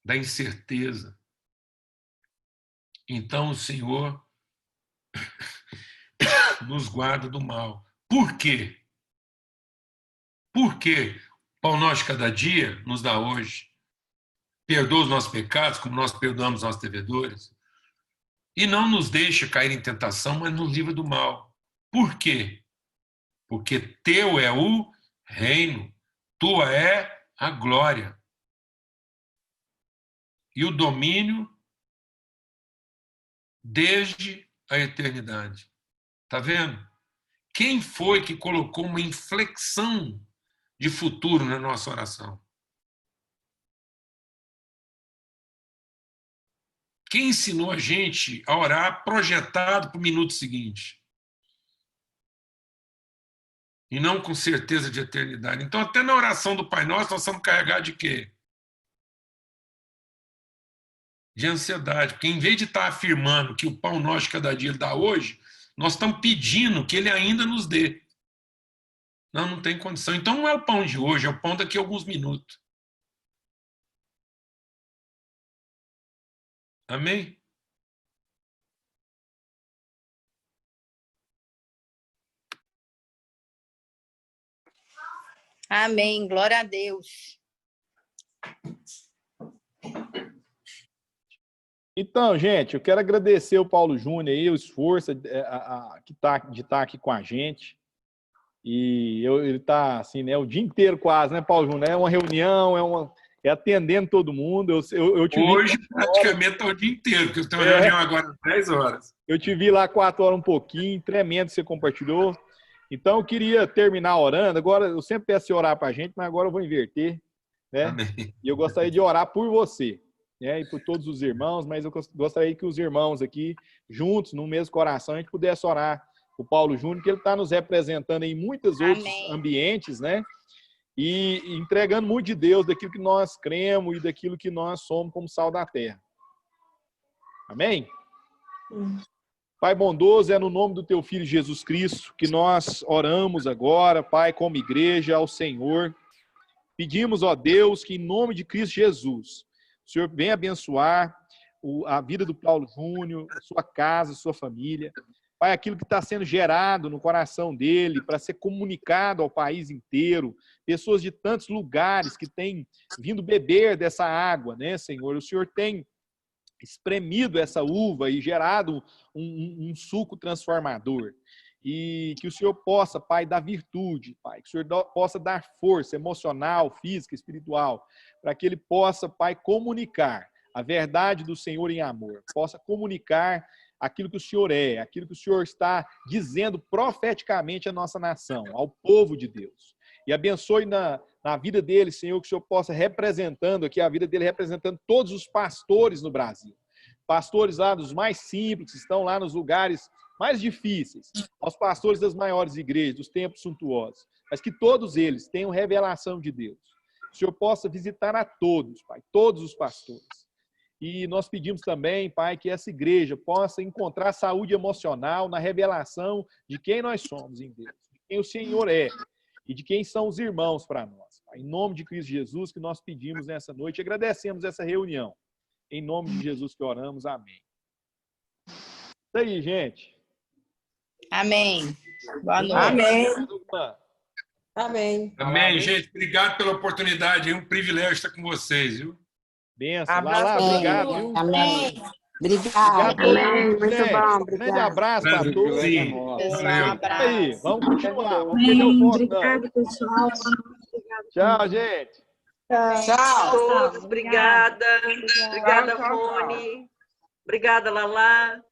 [SPEAKER 1] da incerteza. Então, o Senhor nos guarda do mal. Por quê? Porque o pão nosso de cada dia nos dá hoje. Perdoa os nossos pecados, como nós perdoamos os nossos devedores. E não nos deixa cair em tentação, mas nos livra do mal. Por quê? Porque teu é o reino, tua é a glória. E o domínio desde a eternidade. Está vendo? Quem foi que colocou uma inflexão de futuro na nossa oração? Quem ensinou a gente a orar projetado para o minuto seguinte? E não com certeza de eternidade. Então, até na oração do Pai Nosso, nós somos carregados de quê? De ansiedade. Porque em vez de estar afirmando que o pão nosso de cada dia ele dá hoje, nós estamos pedindo que ele ainda nos dê. Não tem condição. Então, não é o pão de hoje, é o pão daqui a alguns minutos. Amém?
[SPEAKER 2] Amém. Glória a Deus.
[SPEAKER 4] Então, gente, eu quero agradecer o Paulo Júnior aí, o esforço de estar aqui com a gente. E ele está assim, né, o dia inteiro quase, né, Paulo Júnior? É uma reunião, é atendendo todo mundo. Eu te
[SPEAKER 1] Hoje, praticamente, está o dia inteiro, porque eu tenho uma reunião agora às 10 horas.
[SPEAKER 4] Eu te vi lá 4 horas um pouquinho, tremendo, você compartilhou. Então, eu queria terminar orando. Agora, eu sempre peço você orar para a gente, mas agora eu vou inverter, né?
[SPEAKER 1] Amém.
[SPEAKER 4] E eu gostaria de orar por você, né? E por todos os irmãos, mas eu gostaria que os irmãos aqui, juntos, no mesmo coração, a gente pudesse orar o Paulo Júnior, que ele está nos representando em muitos outros ambientes, né? E entregando muito de Deus, daquilo que nós cremos e daquilo que nós somos como sal da terra. Amém? Pai bondoso, é no nome do teu Filho Jesus Cristo que nós oramos agora, Pai, como igreja, ao Senhor. Pedimos, ó Deus, que em nome de Cristo Jesus, o Senhor venha abençoar a vida do Paulo Júnior, a sua casa, a sua família. Pai, aquilo que está sendo gerado no coração dele para ser comunicado ao país inteiro, pessoas de tantos lugares que têm vindo beber dessa água, né, Senhor? O Senhor tem espremido essa uva e gerado um suco transformador. E que o Senhor possa, Pai, dar virtude, Pai, que o Senhor possa dar força emocional, física, espiritual, para que ele possa, Pai, comunicar a verdade do Senhor em amor, possa comunicar aquilo que o Senhor é, aquilo que o Senhor está dizendo profeticamente à nossa nação, ao povo de Deus. E abençoe na vida dele, Senhor, que o Senhor possa representando aqui, a vida dele representando todos os pastores no Brasil. Pastores lá dos mais simples, que estão lá nos lugares mais difíceis, aos pastores das maiores igrejas, dos templos suntuosos, mas que todos eles tenham revelação de Deus. Que o Senhor possa visitar a todos, Pai, todos os pastores. E nós pedimos também, Pai, que essa igreja possa encontrar saúde emocional na revelação de quem nós somos em Deus, de quem o Senhor é e de quem são os irmãos para nós. Pai, em nome de Cristo Jesus que nós pedimos nessa noite, agradecemos essa reunião. Em nome de Jesus que oramos, amém. Isso aí, gente.
[SPEAKER 2] Amém. Boa noite.
[SPEAKER 5] Amém.
[SPEAKER 6] Amém.
[SPEAKER 1] Amém, gente. Obrigado pela oportunidade. É um privilégio estar com vocês, viu?
[SPEAKER 4] Benção.
[SPEAKER 5] Abraço.
[SPEAKER 4] Lala, obrigado, viu?
[SPEAKER 2] Amém.
[SPEAKER 6] Obrigada.
[SPEAKER 5] Amém. Muito
[SPEAKER 4] Gente,
[SPEAKER 5] bom.
[SPEAKER 4] grande
[SPEAKER 5] Obrigada.
[SPEAKER 4] abraço para todos.
[SPEAKER 1] Sim.
[SPEAKER 2] Pessoal, um
[SPEAKER 1] Valeu.
[SPEAKER 2] abraço.
[SPEAKER 4] Aí, vamos continuar. Vamos perder o foco, não.
[SPEAKER 7] Obrigada, pessoal.
[SPEAKER 4] Tchau, gente.
[SPEAKER 6] Tchau.
[SPEAKER 7] Todos,
[SPEAKER 6] Obrigada. Obrigada,
[SPEAKER 5] Tchau, tchau, tchau.
[SPEAKER 6] Rony. Obrigada, Lala.